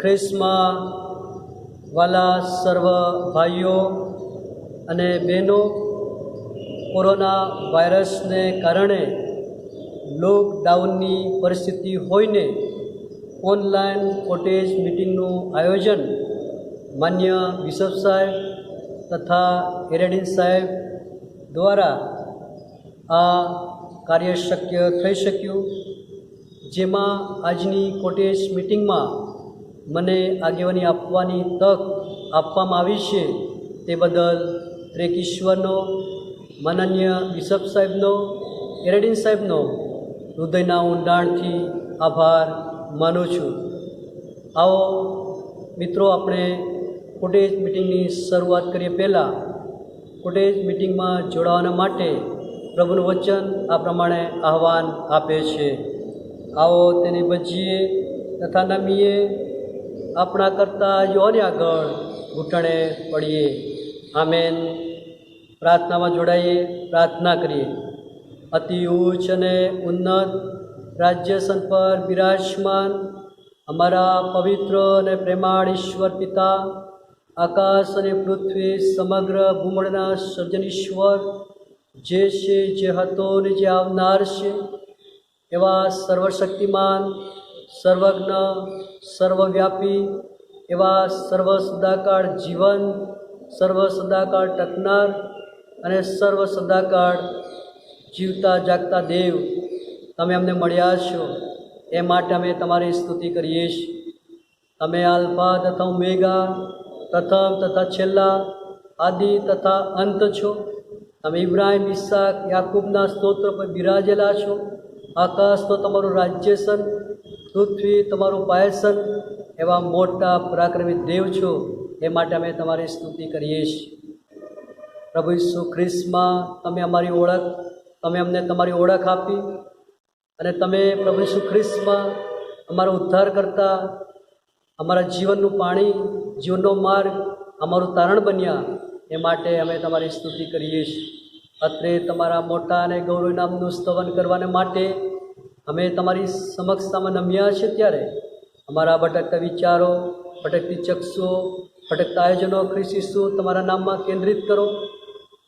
ખ્રિસ્તમાં વાલા સર્વ ભાઈઓ અને બહેનો, કોરોના વાયરસને કારણે લોકડાઉનની પરિસ્થિતિ હોઈને ઓનલાઈન કોટેજ મિટિંગનું આયોજન માન્ય બિશપ સાહેબ તથા એરેડિન સાહેબ દ્વારા આ કાર્ય શક્ય થઈ શક્યું, જેમાં આજની કોટેજ મિટિંગમાં મને આગેવાની આપવાની તક આપવામાં આવી છે તે બદલ ત્રેકીશ્વરનો, માનનીય બિશપ સાહેબનો, એરેડિન સાહેબનો હૃદયના ઊંડાણથી આભાર માનું છું. આવો મિત્રો, આપણે કોટેજ મિટિંગની શરૂઆત કરીએ પહેલાં કોટેજ મિટિંગમાં જોડાવાના માટે પ્રભુનું વચન આ પ્રમાણે આહવાન આપે છે. આવો તેને ભજીએ તથા નમીએ, આપણા કરતાં યોની આગળ ઘૂંટણે પડીએ. આમેન. પ્રાર્થનામાં જોડાઈએ, પ્રાર્થના કરીએ. અતિ ઉચ્ચ અને ઉન્નત રાજ્યસન પર બિરાજમાન અમારા પવિત્ર અને પ્રેમાળ ઈશ્વર પિતા, આકાશ અને પૃથ્વી સમગ્ર ભૂમંડળના સર્જન ઈશ્વર, જે છે, જે હતો ને જે આવનાર છે, એવા સર્વશક્તિમાન, સર્વજ્ઞ, સર્વવ્યાપી, એવા સર્વ સદાકાળ જીવન, સર્વ સદાકાળ ટકનાર અને સર્વ સદાકાળ જીવતા જાગતા દેવ, તમે અમને મળ્યા છો એ માટે અમે તમારી સ્તુતિ કરીએ છીએ. તમે આલ્ફા તથા ઓમેગા, પ્રથમ તથા છેલ્લા, આદિ તથા અંત છો. તમે ઇબ્રાહિમ, ઈસાક, યાકૂબના સ્તોત્ર પર બિરાજેલા છો. આકાશ તો તમારું રાજ્યસન, પૃથ્વી તમારું પાયસન, એવા મોટા પરાક્રમી દેવ છો એ માટે અમે તમારી સ્તુતિ કરીએ છીએ. પ્રભુ ઈસુ ખ્રિસ્તમાં તમે અમારી ઓળખ, તમે અમને તમારી ઓળખ આપી અને તમે પ્રભુ ઈસુ ખ્રિસ્તમાં અમારો ઉદ્ધાર કરતા, અમારા જીવનનું પાણી, જીવનનો માર્ગ, અમારું તારણ બન્યા એ માટે અમે તમારી સ્તુતિ કરીએ છીએ. અત્રે તમારા મોટા અને ગૌરવ નામનું સ્તવન કરવાને માટે અમે તમારી સમક્ષતામાં નમ્યા છે. ત્યારે અમારા ભટકતા વિચારો, ભટકતી ચક્ષુઓ, ભટકતા આયોજનો ખ્રિસ્ત ઈસુ તમારા નામમાં કેન્દ્રિત કરો.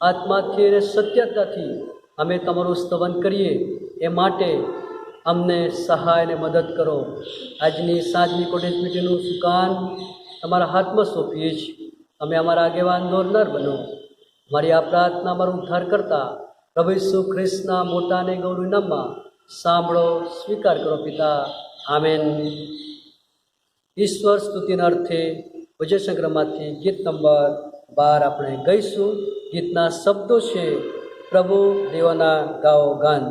આત્માથી અને સત્યતાથી અમે તમારું સ્તવન કરીએ એ માટે અમને સહાય અને મદદ કરો. આજની સાંજની કોટેજ મિટિંગનું સુકાન તમારા હાથમાં સોંપીએ છીએ. તમે અમારા આગેવાન દોરનાર બનો. મારી આ પ્રાર્થના અમારો ઉદ્ધાર કરતા પ્રભુ ઈસુ ખ્રિસ્તના મોટા અને ગૌરવ નામમાં સાંભળો, સ્વીકાર કરો પિતા. આમેન. ઈશ્વર સ્તુતિના અર્થે ભજન સંગ્રહમાંથી ગીત નંબર 12 આપણે ગઈશું. ગીતના શબ્દો છે, પ્રભુ દેવાના ગાઓ ગાન.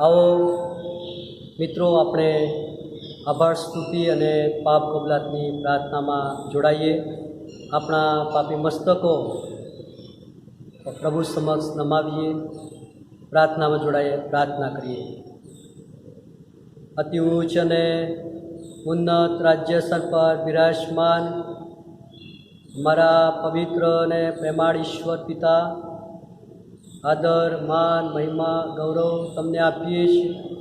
आओ मित्रों अपने आभार स्तुति अने पाप कबूलातनी प्रार्थना में जोड़ाइए। अपना पापी मस्तकों प्रभु समक्ष नमावीए, प्रार्थना में जोड़ाइए, प्रार्थना करिए। अति उच्च ने उन्नत राज्यस्थान पर विराजमान हमारा पवित्र ने प्रेमाळ ईश्वर पिता, आदर मान महिमा गौरव तमने आपीए छीए।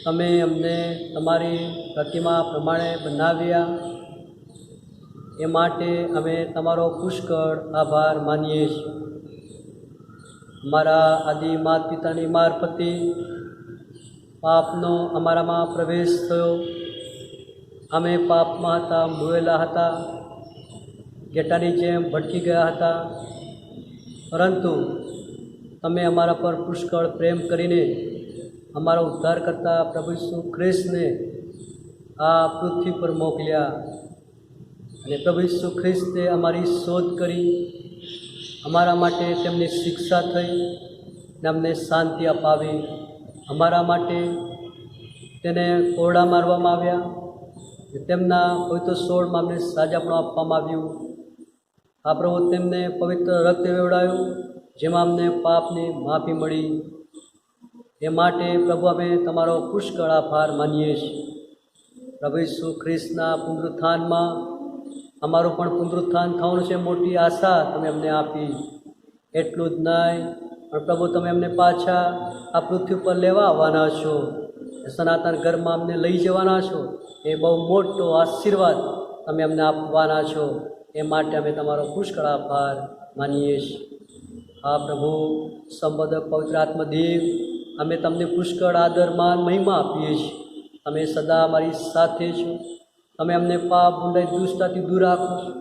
तमे अमने तमारी प्रतिमा प्रमाणे बनाव्या ए माटे अमे तमारो पुष्कळ आभार मानीए छीए। अमारा आदि माता पितानी मारफते पापनो अमारामां प्रवेश थयो। अमे पापमां हता, डोळेला हता, गेटानी जेम भटकी गया हता, परंतु तमे अमारा पर पुष्कळ प्रेम करीने अमारा उद्धार करता प्रभु यीशु ख्रिस्त ने आ पृथ्वी पर मोकल्या अने प्रभु यीशु ख्रिस्ते अमारी शोध करी, अमारा माटे तेमनी शिक्षा थई ने अमने शांति अपावी। अमारा माटे तेने कोरडा मारवामां आव्या, तेमना पवित्र सोळमां अमने साजापणुं आपवामां आव्युं। आ प्रभु तेमने पवित्र रक्त वेवडाव्युं, जेमां अमने पापनी माफी मळी। ए माटे प्रभु अमे तमारो पुष्कळ आभार मानीए छीए। प्रभु यीशु ख्रिस्तना पुनरुत्थानमां अमारुं पण पुनरुत्थान थवानुं छे, मोटी आशा तमे अमने आपी। एटલું જ नहीं पण प्रभु तमे अमने पाछा आ पृथ्वी पर लेवा आववाना छो, सनातन घरमां अमने लई जवाना छो। ए बहु मोटो आशीर्वाद तमे अमने आपवाना छो, ए माटे अमे तमारो पुष्कळ आभार मानीए छीए। आ प्रभु संबोधक पवित्र आत्मदेव अमे तमने पुष्कळ आदर मान महिमा आपीए छीए। तमे सदा अमारी साथे छो, तमे अमने पाप बुराई दुष्टताथी दूर राखो छो,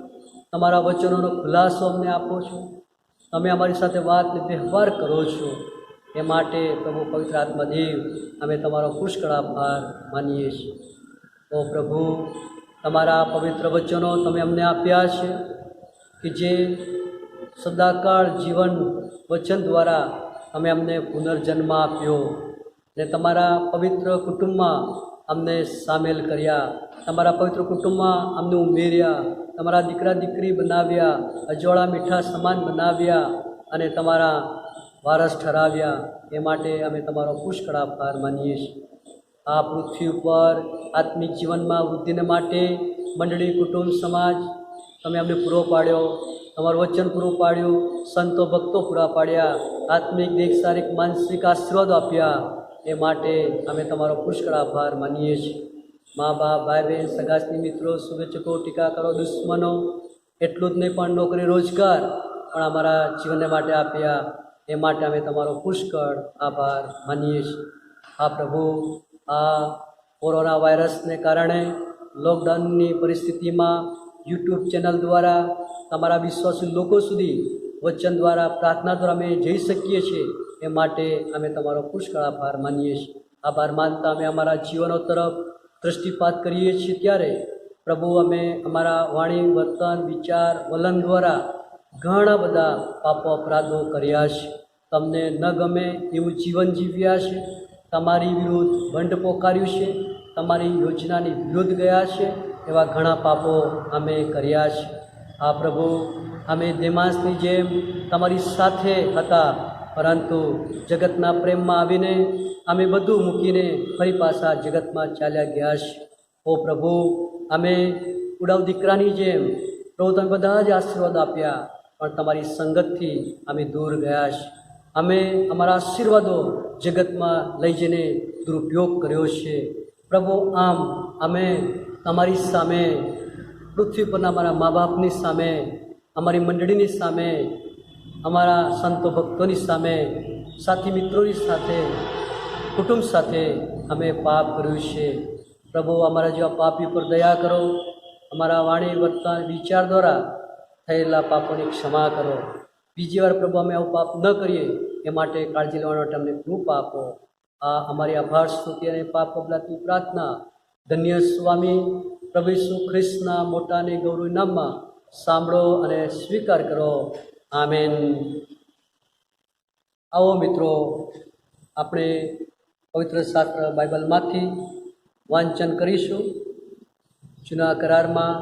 तमारा वचनोनो खुलासो अमने आपो छो, तमे अमारी साथे वात ने व्यवहार करो छो। ए माटे प्रभु पवित्र आत्मदेव अमे तमारो पुष्कळ आभार मानीए छीए। ओ प्रभु तमारा पवित्र वचनो तमे अमने आप्या छे कि जे सदाकाळ जीवन वचन द्वारा अमे अमने पुनर्जन्म आप्यो ने तमारा पवित्र कुटुंब में अमने सामेल कर्या, तमारा पवित्र कुटुंब में अमने उमेर्या, तमारा दीकरा दीकरी बनाव्या, अजोड़ा मीठा समान बनाव्या अने तमारा वारस ठराव्या। ए माटे अमे तमारो पुष्कळ आभार मानीए छीए। आ पृथ्वी पर आत्मिक जीवन में वृद्धि ने माटे मंडली कुटुंब समाज तमे अमने पूरो पाड्यो, तमारुं वचन पूरुं पाड्युं, संतो भक्तो पूरा पाड्या, आत्मिक देख शारीरिक मानसिक आशीर्वाद आप्या। ए माटे अमे तमारो पुष्कळ आभार मानीए छीए। माँ बाप भाई बहन सगासनी मित्रों शुभेच्छको टीकाकारो दुश्मनो एटલું જ નહીં પણ नौकरी रोजगार पण अमारा जीवन माटे आप्या। ए माटे अमे तमारो पुष्कळ आभार मानीए छीए। आ प्रभु आ कोरोना वायरस ने कारणे लॉकडाउननी परिस्थिति में यूट्यूब चैनल द्वारा तमारा विश्वासी लोको सुधी वचन द्वारा प्रार्थना द्वारा अमे जई शकीए छीए। ए माटे अमे तमारो पुष्कळ आभार मानीए छीए। आभार मानता अमे अमारा जीवनो तरफ दृष्टिपात करीए छीए त्यारे प्रभु अमे अमारा वाणी वर्तन विचार वलन द्वारा घणा बधा पापो अपराधो कर्या छे। तमने न गमे एवुं जीवन जीव्या छे, तमारी विरुद्ध बंड पोकार्युं छे, तमारी योजनानी विरुद्ध गया छे, एवा घणा पापो अमे कर्या छे। आ प्रभु अमे देमासनी जेम तमारी साथे हता, परंतु जगतना प्रेम में आवीने अमे बधुं मूकीने फरी पाछा जगत में चाल्या गया छे। ओ प्रभु अमे उडाव दीकरानी जेम प्रभु तमे बधा ज आशीर्वाद आप्या, पण तमारी संगतथी अमे दूर गया छे। अमे अमारा आशीर्वादों जगत में लई जईने दुरुपयोग कर्यो छे। प्रभु आम अमे तमारी सामे पृथ्वी पर अमारा माँ बापनी सामे, अमारी मंडळीनी सामे, अमारा संतो भक्तोनी सामे, साथी मित्रोनी साथे, कुटुंब साथे अमे पाप कर्युं छे। प्रभु अमारा जेवा पापी पर दया करो, अमारा वाणी वर्तन विचार द्वारा थयेला पापोनी क्षमा करो। बीजी वार प्रभु अमे आवुं पाप न करीए ए माटे काळजी लेवा माटे अમને કૃપા આપો। आ अमारी आभार स्तुति अने पाप कबूलातनी प्रार्थना धन्य स्वामी प्रभु यीशु ख्रिस्तना मोटा ने गौरव नाममां सांभळो अने स्वीकार करो। आमेन। आओ मित्रों આપણે પવિત્ર શાસ્ત્ર બાઇબલમાંથી વાંચન કરીશું. જૂના કરારમાં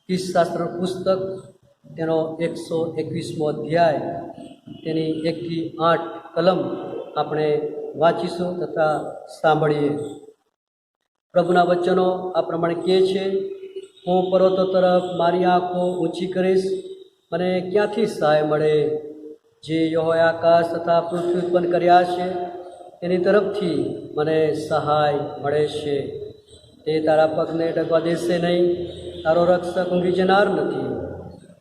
કિસ્સાશાસ્ત્ર પુસ્તક તેનો 121મો અધ્યાય તેની 1 થી 8 કલમ આપણે વાંચીશું તથા સાંભળીએ. પ્રભુના વચનો આ પ્રમાણે કહે છે, હું પર્વતો તરફ મારી આંખો ઊંચી કરીશ, મને ક્યાંથી સહાય મળે? જે યહોવાએ આકાશ તથા પૃથ્વી ઉત્પન્ન કર્યા છે તેની તરફથી મને સહાય મળે છે. તે તારા પગને ડગવા દેશે નહીં, તારો રક્ષક ઊંઘી જનાર નથી.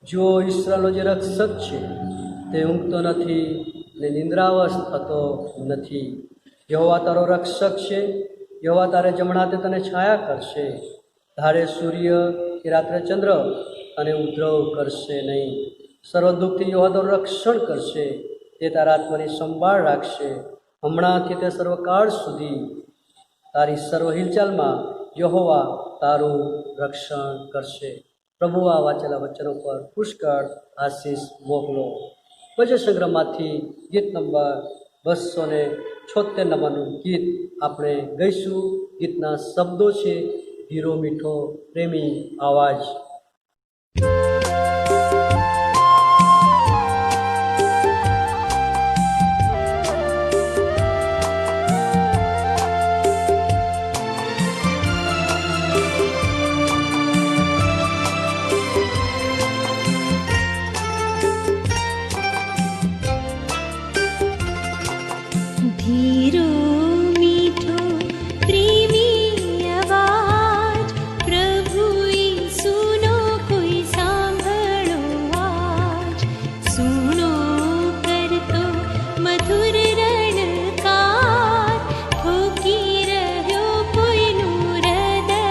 જો ઈશ્વરનો જે રક્ષક છે તે ઊંઘતો નથી ને નિંદ્રાવશ થતો નથી. યહોવા તારો રક્ષક છે, યહોવા તારે જમણા હાથે તને છાયા કરશે. ધારે સૂર્ય કે રાત્રે ચંદ્ર અને ઉપદ્રવ કરશે નહીં. સર્વ દુઃખથી યહોવા તારું રક્ષણ કરશે, તે તારા આત્માની સંભાળ રાખશે. હમણાંથી તે સર્વકાળ સુધી તારી સર્વ હિલચાલમાં યહોવા તારું રક્ષણ કરશે. પ્રભુ આ વાંચેલા વચનો પર પુષ્કળ આશીષ મોકલો. ભજન સંગ્રહમાંથી ગીત નંબર 276 નંબરનું ગીત આપણે ગઈશું. ગીતના શબ્દો છે, ધીરો મીઠો પ્રેમી આવાજ. धीरो मीठो प्रेमी आवाज, प्रभु यीशुनो कोई सांभळो आज. सुनो करतो मधुर रणकार, ठोकी રહ્યો કોઈનું હૃદય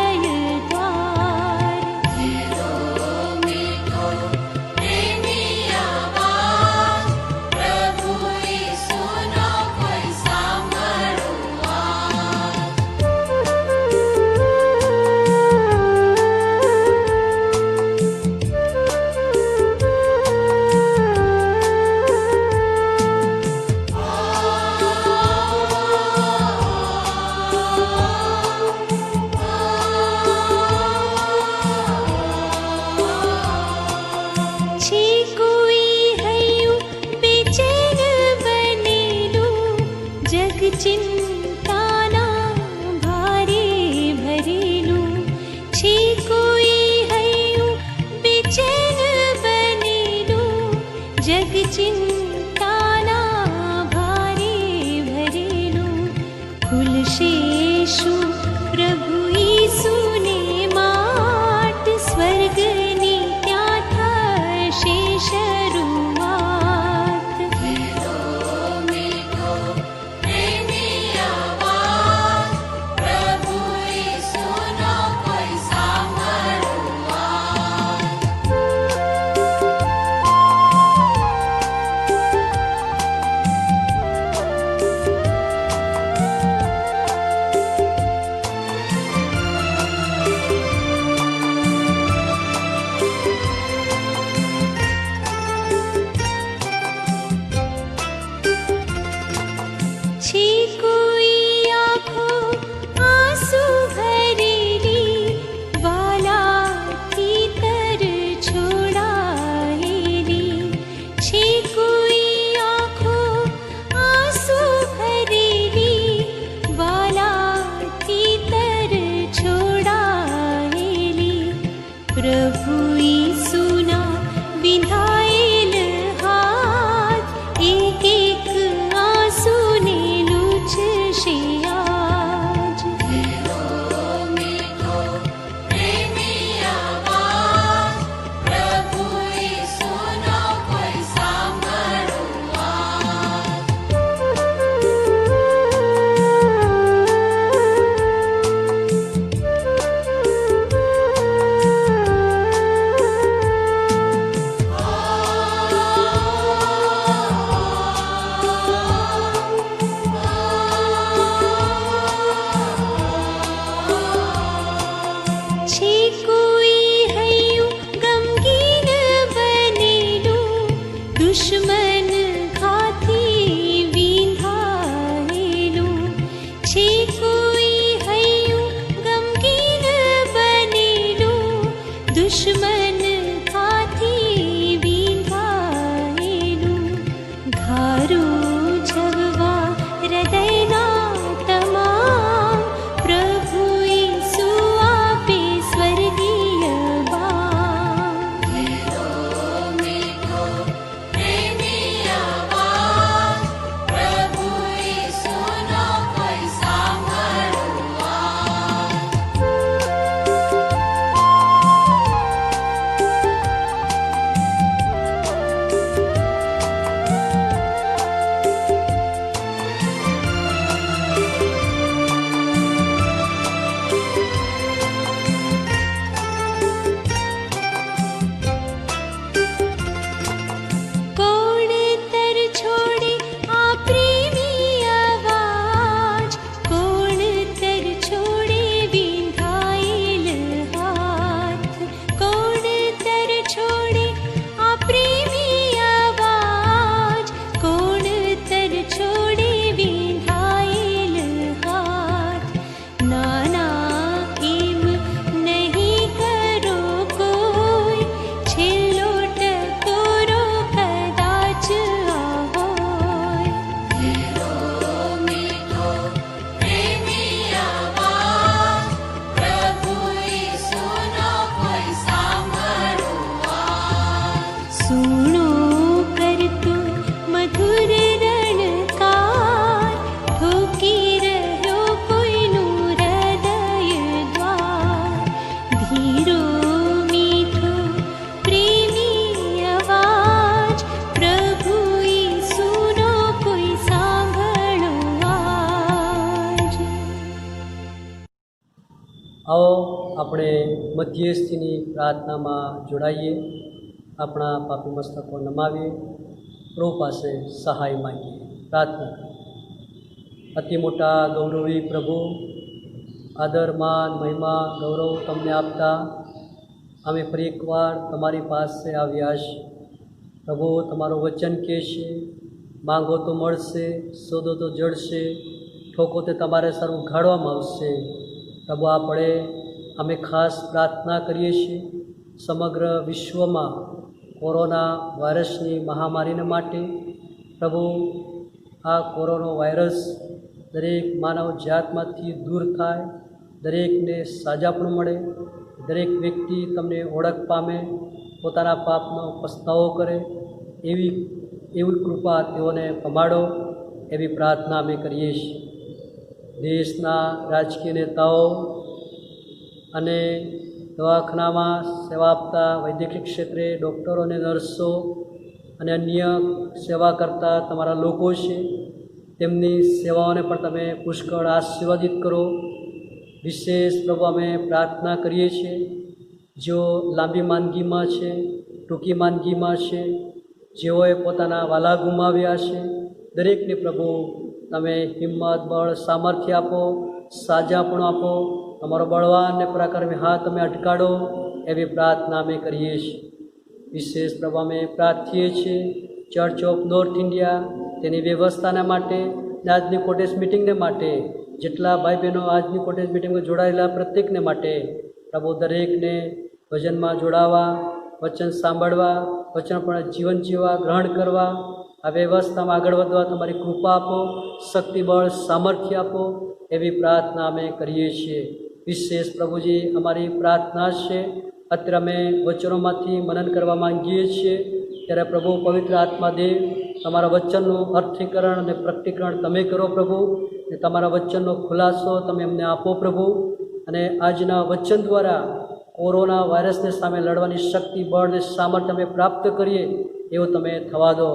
દ્વાર. ધીરો મીઠો પ્રેમી આવાજ, પ્રભુ યીશુનો કોઈ સાંભળો આજ. છે કોઈ હૈયું બેચેન બનેલું, જગ ચિંતાના ભારે ભરેલું. છે કોઈ હૈયું બેચેન બનેલું, જગ ચિંતાના ભારે ભરેલું. ખુલશે શું પ્રભુ ઈસુને માટ, સ્વર્ગની ત્યાં થશે શરૂઆત. ધીરો મીઠો પ્રેમી આવાજ, પ્રભુ ઈસુનો કોઈ સાંભળો આજ. आओ આપણે મધ્યસ્થીની પ્રાર્થનામાં જોડાઈએ, આપણા પાપી મસ્તકો નમાવીએ, પ્રભુ પાસે સહાય માંગીએ. પ્રાર્થના. અતિ મોટા ગૌરવી પ્રભુ, આદર, માન, મહિમા, ગૌરવ તમને આપતા અમે ફરી એકવાર તમારી પાસે આવ્યા છે. પ્રભુ, તમારું વચન કહે છે, માંગો તો મળશે, શોધો તો જડશે, ઠોકો તે તમારે સર ઉઘાડવામાં આવશે. પ્રભુ, આપણે અમે ખાસ પ્રાર્થના કરીએ છીએ સમગ્ર વિશ્વમાં કોરોના વાયરસની મહામારીને માટે. પ્રભુ, આ કોરોના વાયરસ દરેક માનવ જાતમાંથી દૂર થાય, દરેકને સાજાપણું મળે, દરેક વ્યક્તિ તમને ઓળખ પામે, પોતાના પાપનો પસ્તાવો કરે, એવી કૃપા તેઓને પમાડો, એવી પ્રાર્થના અમે કરીએ છીએ. દેશના રાજકીય નેતાઓ અને દવાખાનામાં સેવા આપતા વૈદ્યકીય ક્ષેત્રે ડૉક્ટરો અને નર્સો અને અન્ય સેવા કરતા તમારા લોકો છે, તેમની સેવાઓને પણ તમે પુષ્કળ આશીર્વાદિત કરો. વિશેષ પ્રભુ, અમે પ્રાર્થના કરીએ છીએ જેઓ લાંબી માંદગીમાં છે, ટૂંકી માંદગીમાં છે, જેઓએ પોતાના વાલા ગુમાવ્યા છે, દરેકને પ્રભુ તમે હિંમત, બળ, સામર્થ્ય આપો, સાજાપણું આપો, તમારો બળવાન અને પરાક્રમી હાથ તમે અટકાડો, એવી પ્રાર્થના અમે કરીએ છીએ. વિશેષ પ્રભુ, અમે પ્રાર્થીએ છીએ ચર્ચ ઓફ નોર્થ ઇન્ડિયા, તેની વ્યવસ્થાના માટે, આજની કોટેજ મિટિંગને માટે, જેટલા ભાઈ બહેનો આજની કોટેજ મિટિંગમાં જોડાયેલા પ્રત્યેકને માટે પ્રભુ દરેકને ભજનમાં જોડાવા, વચન સાંભળવા, વચન પણ જીવન જીવવા, ગ્રહણ કરવા, આ વ્યવસ્થામાં આગળ વધવા તમારી કૃપા આપો, શક્તિ, બળ, સામર્થ્ય આપો, એવી પ્રાર્થના અમે કરીએ છીએ. વિશેષ પ્રભુજી, અમારી પ્રાર્થના છે, અત્યારે અમે વચનોમાંથી મનન કરવા માંગીએ છીએ, ત્યારે પ્રભુ પવિત્ર આત્માદેવ તમારા વચનનું અર્થીકરણ અને પ્રકટીકરણ તમે કરો પ્રભુ, ને તમારા વચનનો ખુલાસો તમે અમને આપો પ્રભુ, અને આજના વચન દ્વારા કોરોના વાયરસને સામે લડવાની શક્તિ, બળ અને સામર્થ્ય અમે પ્રાપ્ત કરીએ એવું તમે થવા દો.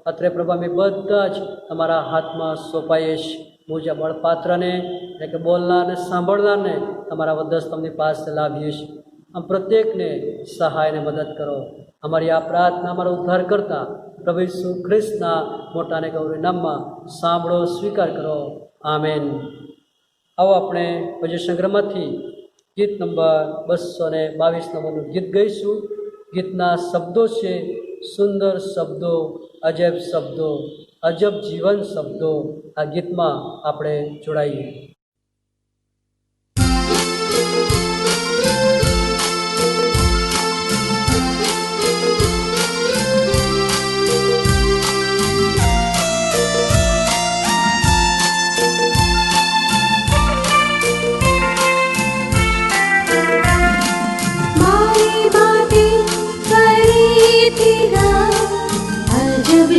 અત્રે પ્રભુ, અમે બધા જ તમારા હાથમાં સોંપાઈએ છીએ. પૂજા બળપાત્રને એટલે કે બોલનાર અને સાંભળનારને તમારા વદસ્તમની પાસે લાવીએ છીએ. આમ પ્રત્યેકને સહાય અને મદદ કરો. અમારી આ પ્રાર્થના અમારો ઉદ્ધાર કરતા પ્રભુ ઈસુ ખ્રિસ્તના મોટા અને ગૌરવ નામમાં સાંભળો, સ્વીકાર કરો. આમેન. આવો આપણે ભજન સંગ્રહમાંથી ગીત નંબર 222 નંબરનું ગીત ગઈશું. ગીતના શબ્દો છે, સુંદર શબ્દો, અજબ શબ્દો, અજબ જીવન શબ્દો. આ ગીતમાં આપણે જોડાઈએ.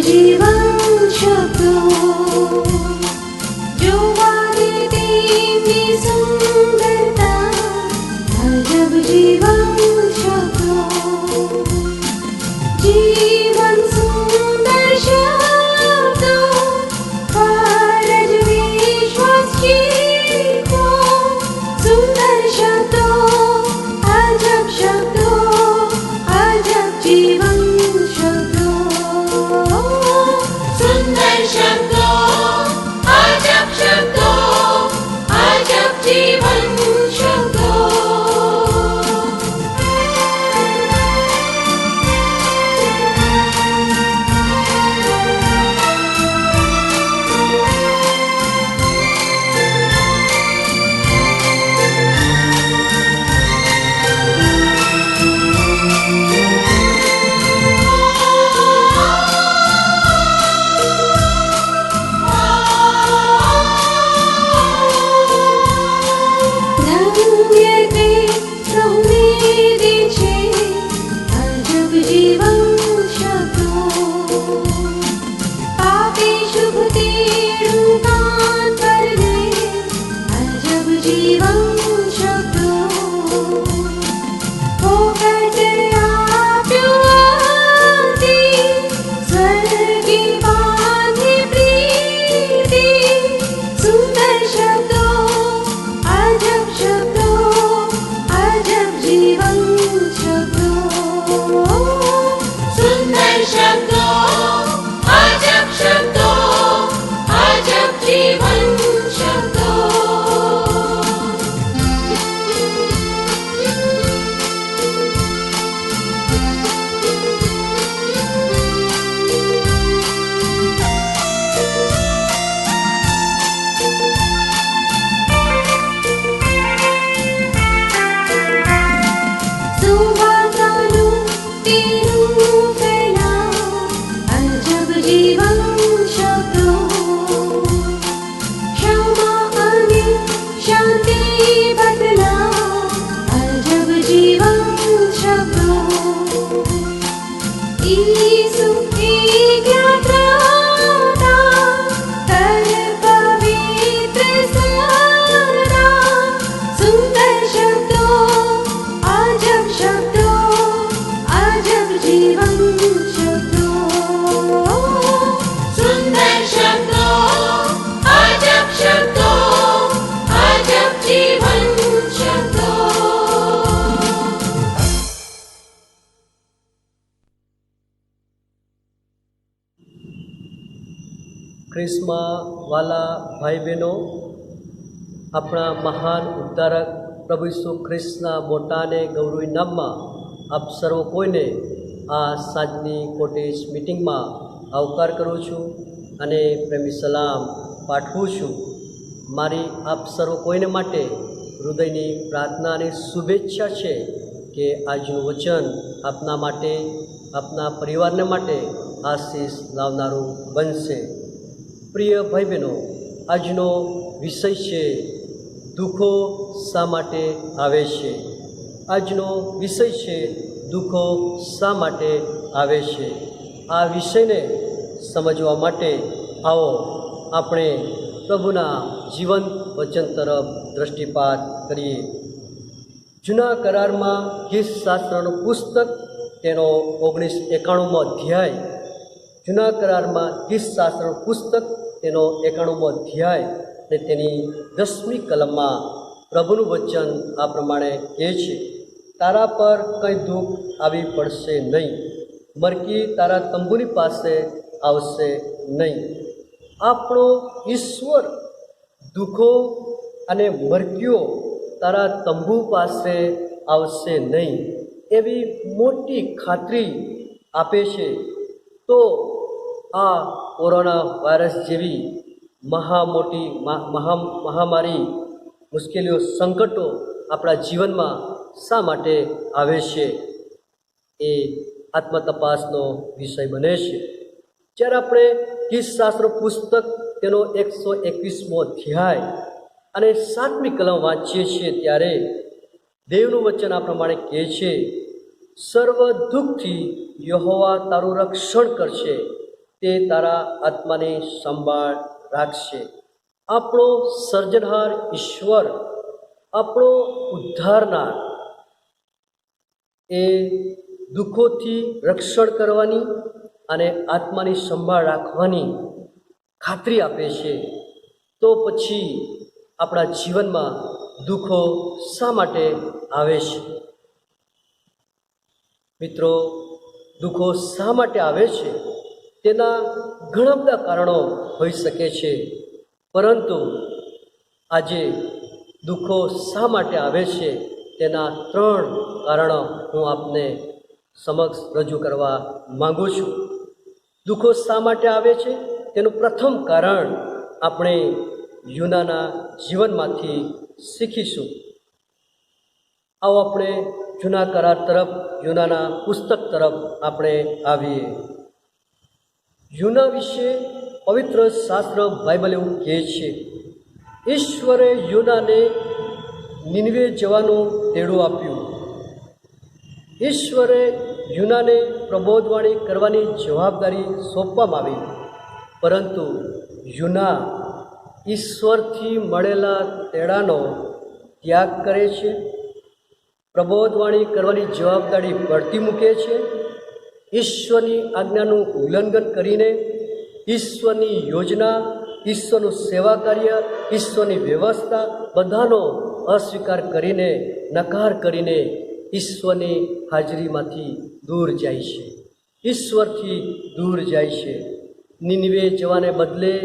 जीवन शब्दों जो वादे ખ્રિસ્તમાં વાલા ભાઈ બહેનો, આપણા મહાન ઉદ્ધારક પ્રભુ ઈસુ ખ્રિસ્તના મોટા અને ગૌરવી નામમાં આપ સર્વ કોઈને આ સાંજની કોટેજ મિટિંગમાં આવકાર કરું છું અને પ્રેમી સલામ પાઠવું છું. મારી આપ સર્વ કોઈને માટે હૃદયની પ્રાર્થના અને શુભેચ્છા છે કે આજનું વચન આપના માટે, આપના પરિવારને માટે આશીષ લાવનારું બનશે. પ્રિય ભાઈ બહેનો, આજનો વિષય છે દુઃખો શા માટે આવે છે. આજનો વિષય છે દુઃખો શા માટે આવે છે. આ વિષયને સમજવા માટે આવો આપણે પ્રભુના જીવંત વચન તરફ દૃષ્ટિપાત કરીએ. જૂના કરારમાં ગીતશાસ્ત્રનું પુસ્તક તેનો 1991મો અધ્યાય, જૂના કરારમાં ગીતશાસ્ત્રનું પુસ્તક તેનો 91મો અધ્યાય અને તેની 10મી કલમમાં પ્રભુનું વચન આ પ્રમાણે કહે છે, તારા પર કંઈ દુઃખ આવી પડશે નહીં, મરકી તારા તંબુની પાસે આવશે નહીં. આપણો ઈશ્વર દુઃખો અને મરકીઓ તારા તંબુ પાસે આવશે નહીં એવી મોટી ખાતરી આપે છે. તો આ કોરોના વાયરસ જેવી મહામારી, મુશ્કેલીઓ, સંકટો આપણા જીવનમાં શા માટે આવે છે એ આત્મતપાસનો વિષય બને છે. જ્યારે આપણે ગીતશાસ્ત્ર પુસ્તક તેનો 121મો અધ્યાય અને 7મી કલમ વાંચીએ છીએ ત્યારે દેવનું વચન આ પ્રમાણે કહે છે, સર્વ દુઃખથી યહોવા તારું રક્ષણ કરશે, તે તારા આત્માની સંભાળ રાખશે. આપણો સર્જનહાર ઈશ્વર, આપણો ઉદ્ધારનાર એ દુઃખોથી રક્ષણ કરવાની અને આત્માની સંભાળ રાખવાની ખાતરી આપે છે. તો પછી આપણા જીવનમાં દુઃખો શા માટે આવે છે? મિત્રો, દુઃખો શા માટે આવે છે તેના ઘણા બધા કારણો હોઈ શકે છે, પરંતુ આજે દુઃખો શા માટે આવે છે તેના 3 કારણો હું આપને સમક્ષ રજૂ કરવા માગું છું. દુઃખો શા માટે આવે છે તેનું પ્રથમ કારણ આપણે યુનાના જીવનમાંથી શીખીશું. આવો આપણે જૂના કરાર તરફ, યુનાના પુસ્તક તરફ આપણે આવીએ. યુના વિશે પવિત્ર શાસ્ત્ર બાઇબલ એવું કહે છે, ઈશ્વરે યુનાને નિનવે જવાનું તેડું આપ્યું. ઈશ્વરે યુનાને પ્રબોધવાણી કરવાની જવાબદારી સોંપવામાં આવી, પરંતુ યુના ઈશ્વરથી મળેલા તેડાનો ત્યાગ કરે છે, પ્રબોધવાણી કરવાની જવાબદારી પડતી મૂકે છે. ઈશ્વરની આજ્ઞાનું ઉલ્લંઘન કરીને ઈશ્વરની યોજના, ઈશ્વરનું સેવા કાર્ય, ઈશ્વરની વ્યવસ્થા બધાનો અસ્વીકાર કરીને, નકાર કરીને ઈશ્વરની હાજરીમાંથી દૂર જાય છે, ઈશ્વરથી દૂર જાય છે. નિનવે જવાને બદલે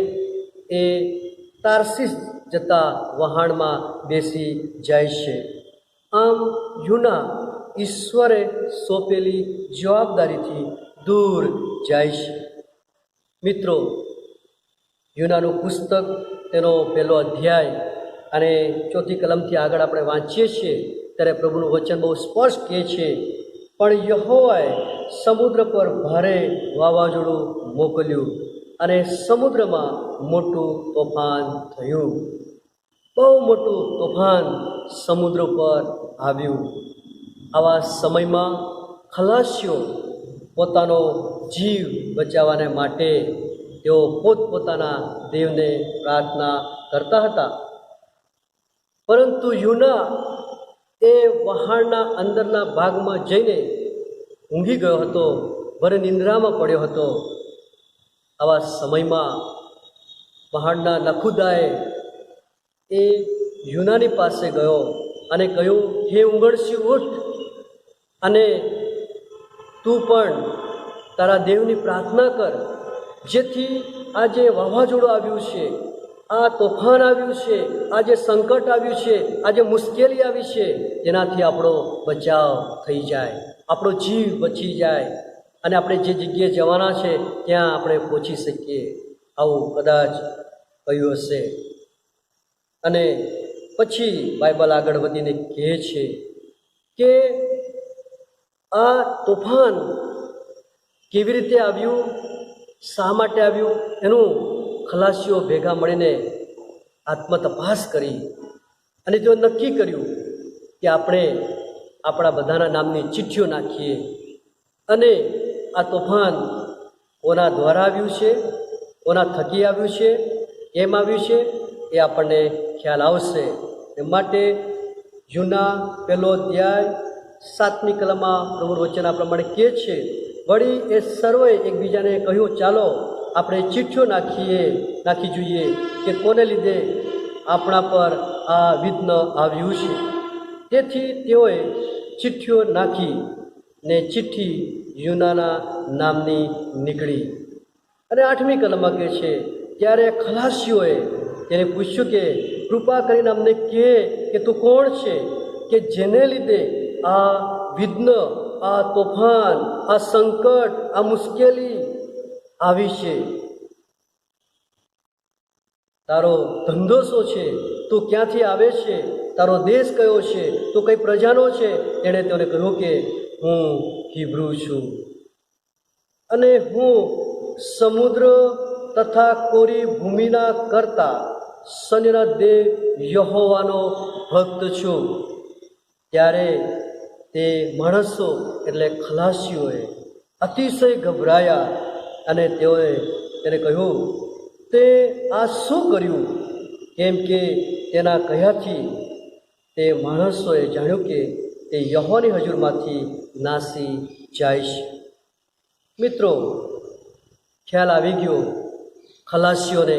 એ તાર્સીસ જતા વહાણમાં બેસી જાય છે. આમ યુના ઈશ્વરે સોંપેલી જવાબદારીથી દૂર જાય છે. મિત્રો, યુનાનું પુસ્તક તેનો 1લો અધ્યાય અને 4થી કલમથી આગળ આપણે વાંચીએ છીએ ત્યારે પ્રભુનું વચન બહુ સ્પષ્ટ કહે છે, પણ યહોવાએ સમુદ્ર પર ભારે વાવાઝોડું મોકલ્યું અને સમુદ્રમાં મોટું તોફાન થયું. બહુ મોટું તોફાન સમુદ્ર પર આવ્યું. આવા સમયમાં ખલાસીઓ પોતાનો જીવ બચાવવાને માટે તેઓ પોતપોતાના દેવને પ્રાર્થના કરતા હતા. પરંતુ યુના એ વહાણના અંદરના ભાગમાં જઈને ઊંઘી ગયો હતો, ભરે નિંદ્રામાં પડ્યો હતો. આવા સમયમાં વહાણના નખુદાએ એ યુનાની પાસે ગયો અને કહ્યું, હે ઊંઘણસી ઉઠ અને તું પણ તારા દેવની પ્રાર્થના કર, જેથી આ જે વાવાઝોડું આવ્યું છે, આ તોફાન આવ્યું છે, આ જે સંકટ આવ્યું છે, આ જે મુશ્કેલી આવી છે, તેનાથી આપણો બચાવ થઈ જાય, આપણો જીવ બચી જાય અને આપણે જે જગ્યાએ જવાના છે ત્યાં આપણે પહોંચી શકીએ, આવું કદાચ કહ્યું હશે. અને પછી બાઇબલ આગળ વધીને કહે છે કે આ તોફાન કેવી રીતે આવ્યું, શા માટે આવ્યું, એનું ખલાસીઓ ભેગા મળીને આત્મતપાસ કરી અને તેઓ નક્કી કર્યું કે આપણે આપણા બધાના નામની ચિઠ્ઠીઓ નાખીએ અને આ તોફાન કોના દ્વારા આવ્યું છે, કોના થકી આવ્યું છે, કેમ આવ્યું છે એ આપણને ખ્યાલ આવશે. એ માટે જૂના 1 અધ્યાય 7મી કલમમાં પ્રભુ વચન આ પ્રમાણે કહે છે, વળી એ સર્વે એકબીજાને કહ્યું, ચાલો આપણે ચિઠ્ઠીઓ નાખી જોઈએ કે કોને લીધે આપણા પર આ વિઘ્ન આવ્યું છે. તેથી તેઓએ ચિઠ્ઠીઓ નાખી ને ચિઠ્ઠી યુનાના નામની નીકળી. અને 8મી કલમમાં કહે છે, ત્યારે ખલાસીઓએ તેને પૂછ્યું કે કૃપા કરીને અમને કહે કે તું કોણ છે કે જેને લીધે આ વિઘ્ન, આ તોફાન, આ સંકટ, આ મુશ્કેલી આવી છે. તારો ધંધો શું છે, તું ક્યાંથી આવે છે, તારો દેશ કયો છે, તું કઈ પ્રજાનો છે. તેણે તેઓને કહ્યું કે હું હિબ્રુ છું અને હું સમુદ્ર તથા કોરી ભૂમિના કરતા સૈન્યના દેવ યહોવાનો ભક્ત છું. ત્યારે તે માણસો એટલે ખલાસીઓએ અતિશય ગભરાયા અને તેઓએ તેને કહ્યું, તે આ શું કર્યું? કેમ કે તેના કહ્યાથી તે માણસોએ જાણ્યું કે તે યહોવાની હજુરમાંથી નાસી જાય છે. મિત્રો, ખ્યાલ આવી ગયો ખલાસીઓને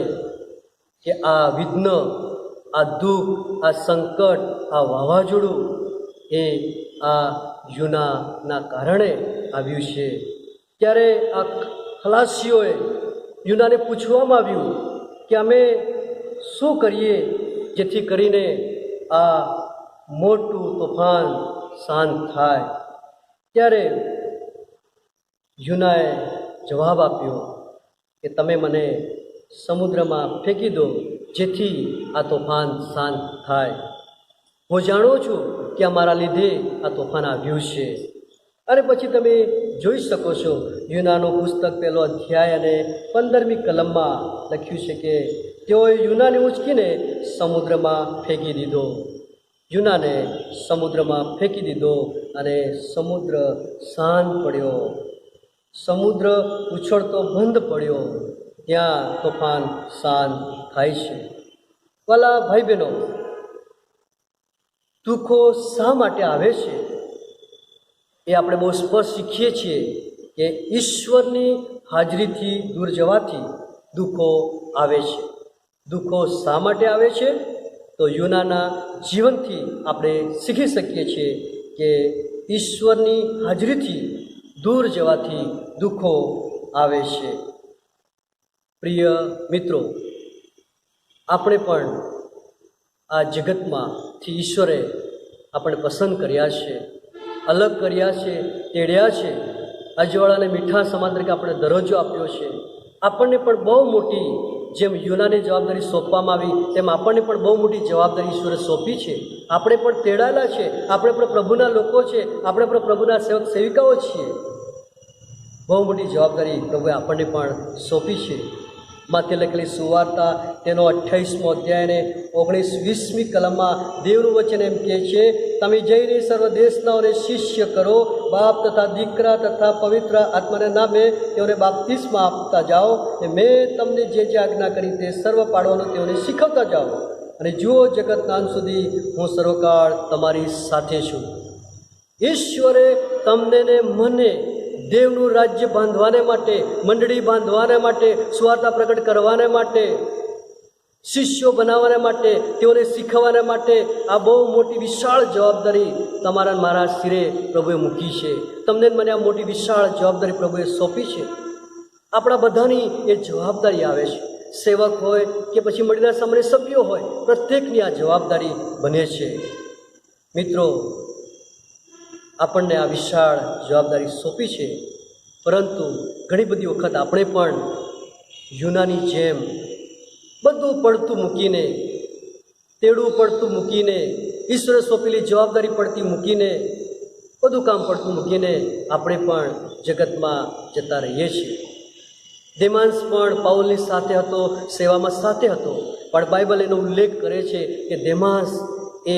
કે આ વિઘ્ન, આ દુઃખ, આ સંકટ, આ વાવાઝોડું એ આ યુનાના કારણે આવ્યું છે. ત્યારે આ ખલાસીઓએ યુનાને પૂછવામાં આવ્યું કે અમે શું કરીએ જેથી કરીને આ મોટું તોફાન શાંત થાય. ત્યારે યુનાએ જવાબ આપ્યો કે તમે મને સમુદ્રમાં ફેંકી દો જેથી આ તોફાન શાંત થાય. હું જાણું છું કે અમારા લીધે આ તોફાન આવ્યું છે. અને પછી તમે જોઈ શકો છો યુનાનું પુસ્તક 1 અધ્યાય અને 15મી કલમમાં લખ્યું છે કે તેઓએ યુનાને ઉંચકીને સમુદ્રમાં ફેંકી દીધો. યુનાને સમુદ્રમાં ફેંકી દીધો અને સમુદ્ર શાંત પડ્યો, સમુદ્ર ઉછળતો બંધ પડ્યો. ત્યાં તોફાન શાંત થાય છે. વાલા ભાઈ બહેનો, દુઃખો શા માટે આવે છે એ આપણે બહુ સ્પષ્ટ શીખીએ છીએ કે ઈશ્વરની હાજરીથી દૂર જવાથી દુઃખો આવે છે. દુઃખો શા માટે આવે છે? તો યુનાના જીવનથી આપણે શીખી શકીએ છીએ કે ઈશ્વરની હાજરીથી દૂર જવાથી દુઃખો આવે છે. પ્રિય મિત્રો, આપણે પણ આ જગતમાંથી ઈશ્વરે આપણે પસંદ કર્યા છે, અલગ કર્યા છે, તેડ્યા છે, અજવાળાને મીઠા સમાન તરીકે આપણે દરજ્જો આપ્યો છે. આપણને પણ બહુ મોટી, જેમ યુનાની જવાબદારી સોંપવામાં આવી તેમ આપણને પણ બહુ મોટી જવાબદારી ઈશ્વરે સોંપી છે. આપણે પણ તેડાયેલા છે, આપણે પણ પ્રભુના લોકો છે, આપણે પણ પ્રભુના સેવક સેવિકાઓ છીએ. બહુ મોટી જવાબદારી પ્રભુએ આપણને પણ સોંપી છે. માથે લખેલી સુવાર્તા તેનો 28મો અધ્યાય અને 19-20મી કલમમાં દેવનું વચન એમ કહે છે, તમે જઈને સર્વ દેશનાઓને શિષ્ય કરો, બાપ તથા દીકરા તથા પવિત્ર આત્માના નામે તેઓને બાપ્તિસ્મા આપતા જાઓ અને મેં તમને જે જે આજ્ઞા કરી તે સર્વ પાડવાનું તેઓને શીખવતા જાઓ. અને જુઓ, જગતના અંત સુધી હું સર્વકાળ તમારી સાથે છું. ઈશ્વરે તમને ને મને દેવનું રાજ્ય બાંધવાને માટે, મંડળી બાંધવાને માટે, સ્વાર્થા પ્રગટ કરવાને માટે, શિષ્યો બનાવવાને માટે, તેઓને શીખવવાને માટે આ બહુ મોટી વિશાળ જવાબદારી તમારા મારા શિરે પ્રભુએ મૂકી છે. તમને મને આ મોટી વિશાળ જવાબદારી પ્રભુએ સોંપી છે. આપણા બધાની એ જવાબદારી આવે છે. સેવક હોય કે પછી મંડળના સામાન્ય સભ્યો હોય, પ્રત્યેકની આ જવાબદારી બને છે. મિત્રો, આપણને આ વિશાળ જવાબદારી સોંપી છે, પરંતુ ઘણી બધી વખત આપણે પણ યુનાની જેમ બધું પડતું મૂકીને, તેડું પડતું મૂકીને, ઈશ્વરે સોંપેલી જવાબદારી પડતી મૂકીને, બધું કામ પડતું મૂકીને આપણે પણ જગતમાં જતા રહીએ છીએ. દેમાંસ પણ પાઉલની સાથે હતો, સેવામાં સાથે હતો, પણ બાઇબલ એનો ઉલ્લેખ કરે છે કે દેમાંસ એ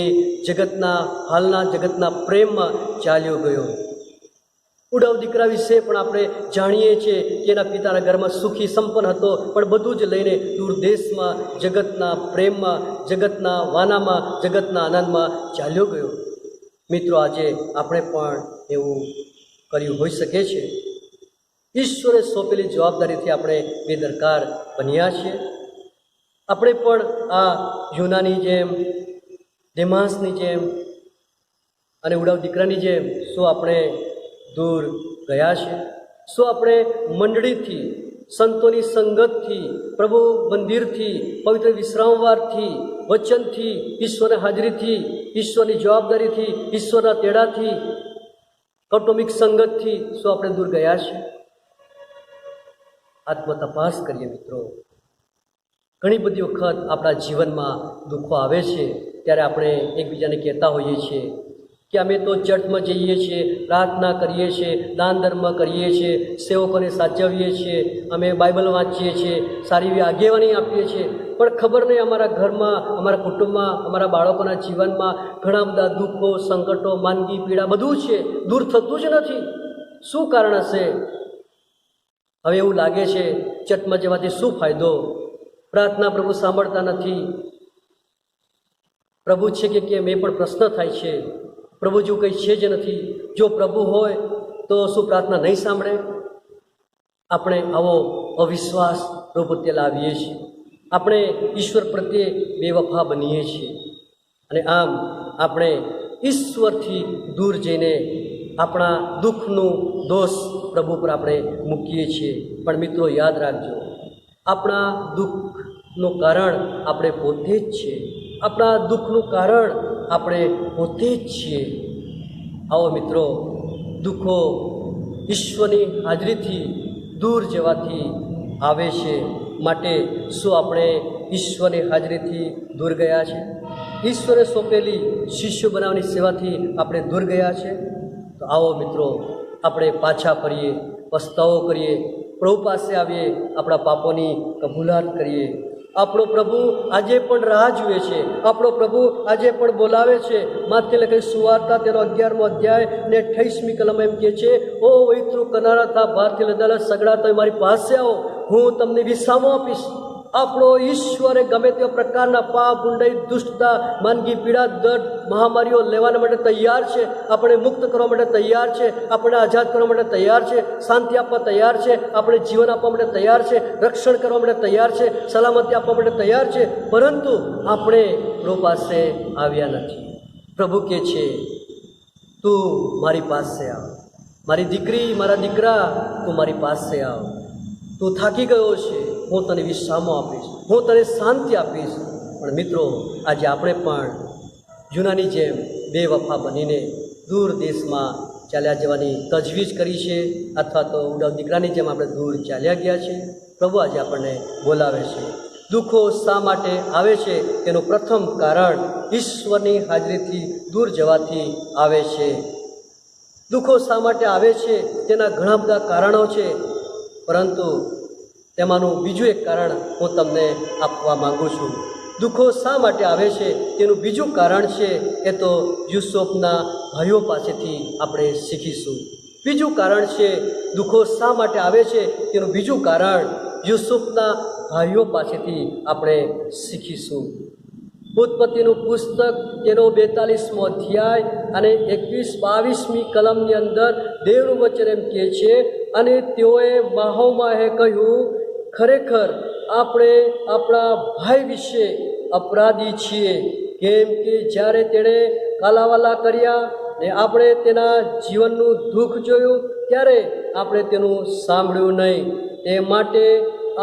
હાલના જગતના પ્રેમમાં ચાલ્યો ગયો. ઉડાવ દીકરા વિશે પણ આપણે જાણીએ છીએ કે એના પિતાના ઘરમાં સુખી સંપન્ન હતો, પણ બધું જ લઈને દૂર દેશમાં જગતના પ્રેમમાં, જગતના વાનામાં, જગતના આનંદમાં ચાલ્યો ગયો. મિત્રો, આજે આપણે પણ એવું કર્યું હોઈ શકે છે. ઈશ્વરે સોંપેલી જવાબદારીથી આપણે બેદરકાર બન્યા છીએ. આપણે પણ આ યુનાની જેમ, દેમાસની જેમ અને ઉડાવ દીકરાની જેમ શું આપણે દૂર ગયા છે? શું આપણે મંડળીથી, સંતોની સંગતથી, પ્રભુ મંદિરથી, પવિત્ર વિશ્રામવારથી, વચનથી, ઈશ્વરની હાજરીથી, ઈશ્વરની જવાબદારીથી, ઈશ્વરના તેડાથી, કૌટુંબિક સંગતથી શું આપણે દૂર ગયા છે? આત્મતપાસ કરીએ મિત્રો. ઘણી બધી વખત આપણા જીવનમાં દુઃખો આવે છે ત્યારે આપણે એકબીજાને કહેતા હોઈએ છીએ કે અમે તો ચર્ચમાં જઈએ છીએ, પ્રાર્થના કરીએ છીએ, દાન ધર્મ કરીએ છીએ, સેવકોને સાચવીએ છીએ, અમે બાઇબલ વાંચીએ છીએ, સારી એવી આગેવાની આપીએ છીએ, પણ ખબર નહીં અમારા ઘરમાં, અમારા કુટુંબમાં, અમારા બાળકોના જીવનમાં ઘણા બધા દુઃખો, સંકટો, માંદગી, પીડા બધું છે, દૂર થતું જ નથી. શું કારણ હશે? હવે એવું લાગે છે ચર્ચમાં જવાથી શું ફાયદો? પ્રાર્થના પ્રભુ સાંભળતા નથી. પ્રભુ છે કે કેમ એ પણ પ્રશ્ન થાય છે. પ્રભુ જેવું કંઈ છે જ નથી. જો પ્રભુ હોય તો શું પ્રાર્થના નહીં સાંભળે? આપણે આવો અવિશ્વાસ પ્રભુ પ્રત્યે લાવીએ છીએ. આપણે ઈશ્વર પ્રત્યે બેવફા બનીએ છીએ અને આમ આપણે ઈશ્વરથી દૂર જઈને આપણા દુઃખનું દોષ પ્રભુ પર આપણે મૂકીએ છીએ. પણ મિત્રો, યાદ રાખજો, આપણા દુઃખનું કારણ આપણે પોતે જ છીએ. આપણા દુઃખનું કારણ આપણે પોતે જ છીએ. આવો મિત્રો, દુઃખો ઈશ્વરની હાજરીથી દૂર જવાથી આવે છે. માટે શું આપણે ઈશ્વરની હાજરીથી દૂર ગયા છે? ઈશ્વરે સોંપેલી શિષ્યો બનાવવાની સેવાથી આપણે દૂર ગયા છે? તો આવો મિત્રો, આપણે પાછા ફરીએ, પસ્તાવો કરીએ, પ્રભુ પાસે આવીએ, આપણા પાપોની કબૂલાત કરીએ. આપણો પ્રભુ આજે પણ રાહ જુએ છે. આપણો પ્રભુ આજે પણ બોલાવે છે. માથે લખેલી સુવાર્તા તેનો 11મો અધ્યાય ને 28મી કલમ એમ કહે છે, ઓ વૈતૃ કનારા થા ભારથી લદાલા સગડા, તો મારી પાસે આવો, હું તમને વિસામો આપીશ. આપણો ઈશ્વરે ગમે તેવા પ્રકારના પાપ, ઊંડાઈ, દુષ્ટતા, માંદગી, પીડા, દર્દ, મહામારીઓ લેવાના માટે તૈયાર છે. આપણે મુક્ત કરવા માટે તૈયાર છે. આપણે આઝાદ કરવા માટે તૈયાર છે. શાંતિ આપવા તૈયાર છે. આપણે જીવન આપવા માટે તૈયાર છે. રક્ષણ કરવા માટે તૈયાર છે. સલામતી આપવા માટે તૈયાર છે. પરંતુ આપણે પ્રભુ પાસે આવ્યા નથી. પ્રભુ કહે છે, તું મારી પાસે આવ, મારી દીકરી, મારા દીકરા, તું મારી પાસે આવ. તું થાકી ગયો છે, હું તને વિશ્રામો આપીશ, હું તને શાંતિ આપીશ. પણ મિત્રો, આજે આપણે પણ જૂનાની જેમ બેવફા બનીને દૂર દેશમાં ચાલ્યા જવાની તજવીજ કરી છે, અથવા તો ઉડાવ દીકરાની જેમ આપણે દૂર ચાલ્યા ગયા છે. પ્રભુ આજે આપણને બોલાવે છે. દુઃખો શા માટે આવે છે તેનું પ્રથમ કારણ ઈશ્વરની હાજરીથી દૂર જવાથી આવે છે. દુઃખો શા માટે આવે છે તેના ઘણા બધા કારણો છે, પરંતુ તેમાંનું બીજું એક કારણ હું તમને આપવા માગું છું. દુઃખો શા માટે આવે છે તેનું બીજું કારણ છે એ તો યુસુફના ભાઈઓ પાસેથી આપણે શીખીશું. બીજું કારણ છે દુઃખો શા માટે આવે છે તેનું બીજું કારણ યુસુફના ભાઈઓ પાસેથી આપણે શીખીશું. ઉત્પત્તિનું પુસ્તક તેનો 42મો અધ્યાય અને 21-22મી કલમની અંદર દેવનું વચન એમ કહે છે, અને તેઓએ માહોમાહે કહ્યું, ખરેખર આપણે આપણા ભાઈ વિશે અપરાધી છીએ, કેમ કે જ્યારે તેણે કાલાવાલા કર્યા ને આપણે તેના જીવનનું દુઃખ જોયું ત્યારે આપણે તેનું સાંભળ્યું નહીં. તે માટે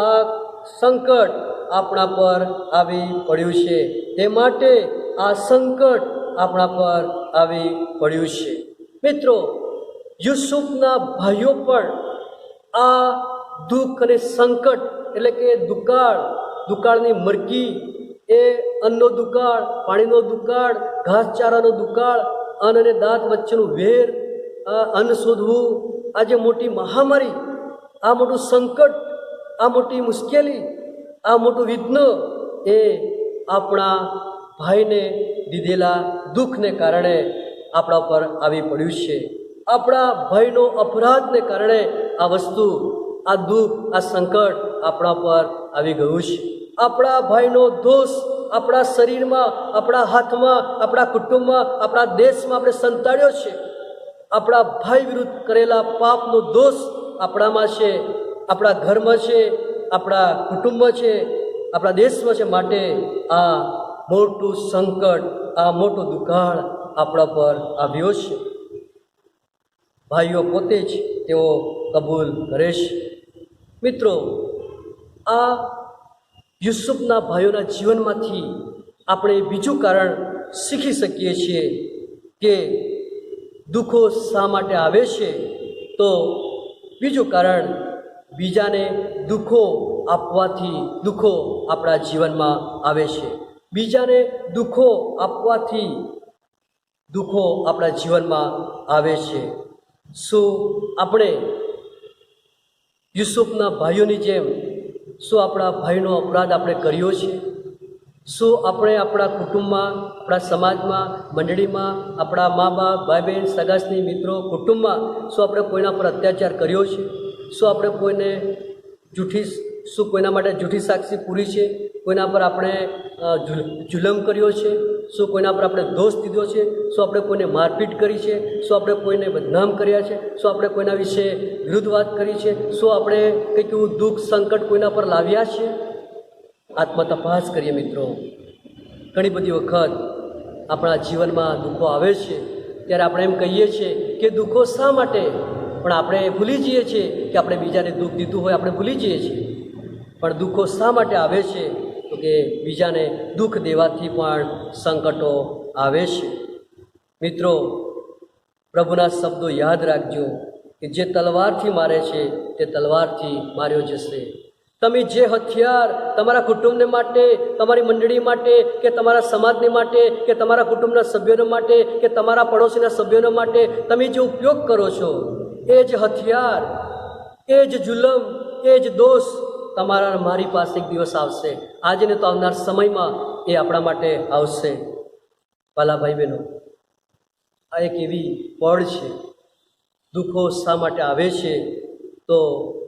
આ સંકટ આપણા પર આવી પડ્યું છે, તે માટે આ સંકટ આપણા પર આવી પડ્યું છે. મિત્રો, યુસુફના ભાઈઓ પણ આ દુઃખ અને સંકટ એટલે કે દુકાળની મરકી, એ અન્નનો દુકાળ, પાણીનો દુકાળ, ઘાસચારાનો દુકાળ, અન્ન અને દાંત વચ્ચેનું વેર, અન્ન શોધવું, આ જે મોટી મહામારી, આ મોટું સંકટ, આ મોટી મુશ્કેલી, આ મોટું વિઘ્ન એ આપણા ભાઈને દીધેલા દુઃખને કારણે આપણા પર આવી પડ્યું છે. આપણા ભાઈનો અપરાધને કારણે આ વસ્તુ, આ દુઃખ, આ સંકટ આપણા પર આવી ગયું છે. આપણા ભાઈનો દોષ આપણા શરીરમાં, આપણા હાથમાં, આપણા કુટુંબમાં, આપણા દેશમાં આપણે સંતાડ્યો છે. આપણા ભાઈ વિરુદ્ધ કરેલા પાપનો દોષ આપણામાં છે, આપણા ઘરમાં છે, આપણા કુટુંબમાં છે, આપણા દેશમાં છે. માટે આ મોટું સંકટ, આ મોટો દુકાળ આપણા પર આવ્યો છે. ભાઈઓ પોતે જ તેઓ કબૂલ કરે છે. મિત્રો, આ યુસુફના ભાઈઓના જીવનમાંથી આપણે બીજું કારણ શીખી શકીએ છીએ કે દુઃખો શા માટે આવે છે. તો બીજું કારણ, બીજાને દુઃખો આપવાથી દુઃખો આપણા જીવનમાં આવે છે. બીજાને દુઃખો આપવાથી દુઃખો આપણા જીવનમાં આવે છે. શું આપણે યુસુફના ભાઈઓની જેમ શું આપણા ભાઈનો અપરાધ આપણે કર્યો છે? શું આપણે આપણા કુટુંબમાં, આપણા સમાજમાં, મંડળીમાં, આપણા મા બાપ, ભાઈ બહેન, સગાસની, મિત્રો, કુટુંબમાં શું આપણે કોઈના પર અત્યાચાર કર્યો છે? શું આપણે કોઈને કોઈના માટે જૂઠી સાક્ષી પૂરી છે? કોઈના પર આપણે જુલમ કર્યો છે? શું કોઈના પર આપણે દોષ દીધો છે? શું આપણે કોઈને મારપીટ કરી છે? શું આપણે કોઈને બદનામ કર્યા છે? શું આપણે કોઈના વિશે વિરુદ્ધ વાત કરી છે? શું આપણે કંઈક એવું દુઃખ, સંકટ કોઈના પર લાવ્યા છે? આત્મતપાસ કરીએ મિત્રો. ઘણી બધી વખત આપણા જીવનમાં દુઃખો આવે છે ત્યારે આપણે એમ કહીએ છીએ કે દુઃખો શા માટે, પણ આપણે ભૂલી જઈએ છીએ કે આપણે બીજાને દુઃખ દીધું હોય, આપણે ભૂલી જઈએ છીએ. પણ દુઃખો શા માટે આવે છે? તો કે બીજાને દુઃખ દેવાથી પણ સંકટો આવે છે. મિત્રો, પ્રભુના શબ્દો યાદ રાખજો કે જે તલવારથી મારે છે તે તલવારથી માર્યો જશે. તમે જે હથિયાર તમારા કુટુંબને માટે, તમારી મંડળી માટે, કે તમારા સમાજને માટે, કે તમારા કુટુંબના સભ્યોને માટે, કે તમારા પડોશીના સભ્યોને માટે તમે જે ઉપયોગ કરો છો, એ જ હથિયાર, એ જ જુલમ, એ જ દોષ તમારા મારી પાસે એક દિવસ આવશે. આજે ને તો આવનાર સમયમાં એ આપણા માટે આવશે. વાલા ભાઈ બહેનો, આ એક એવી પળ છે. દુઃખો શા માટે આવે છે? તો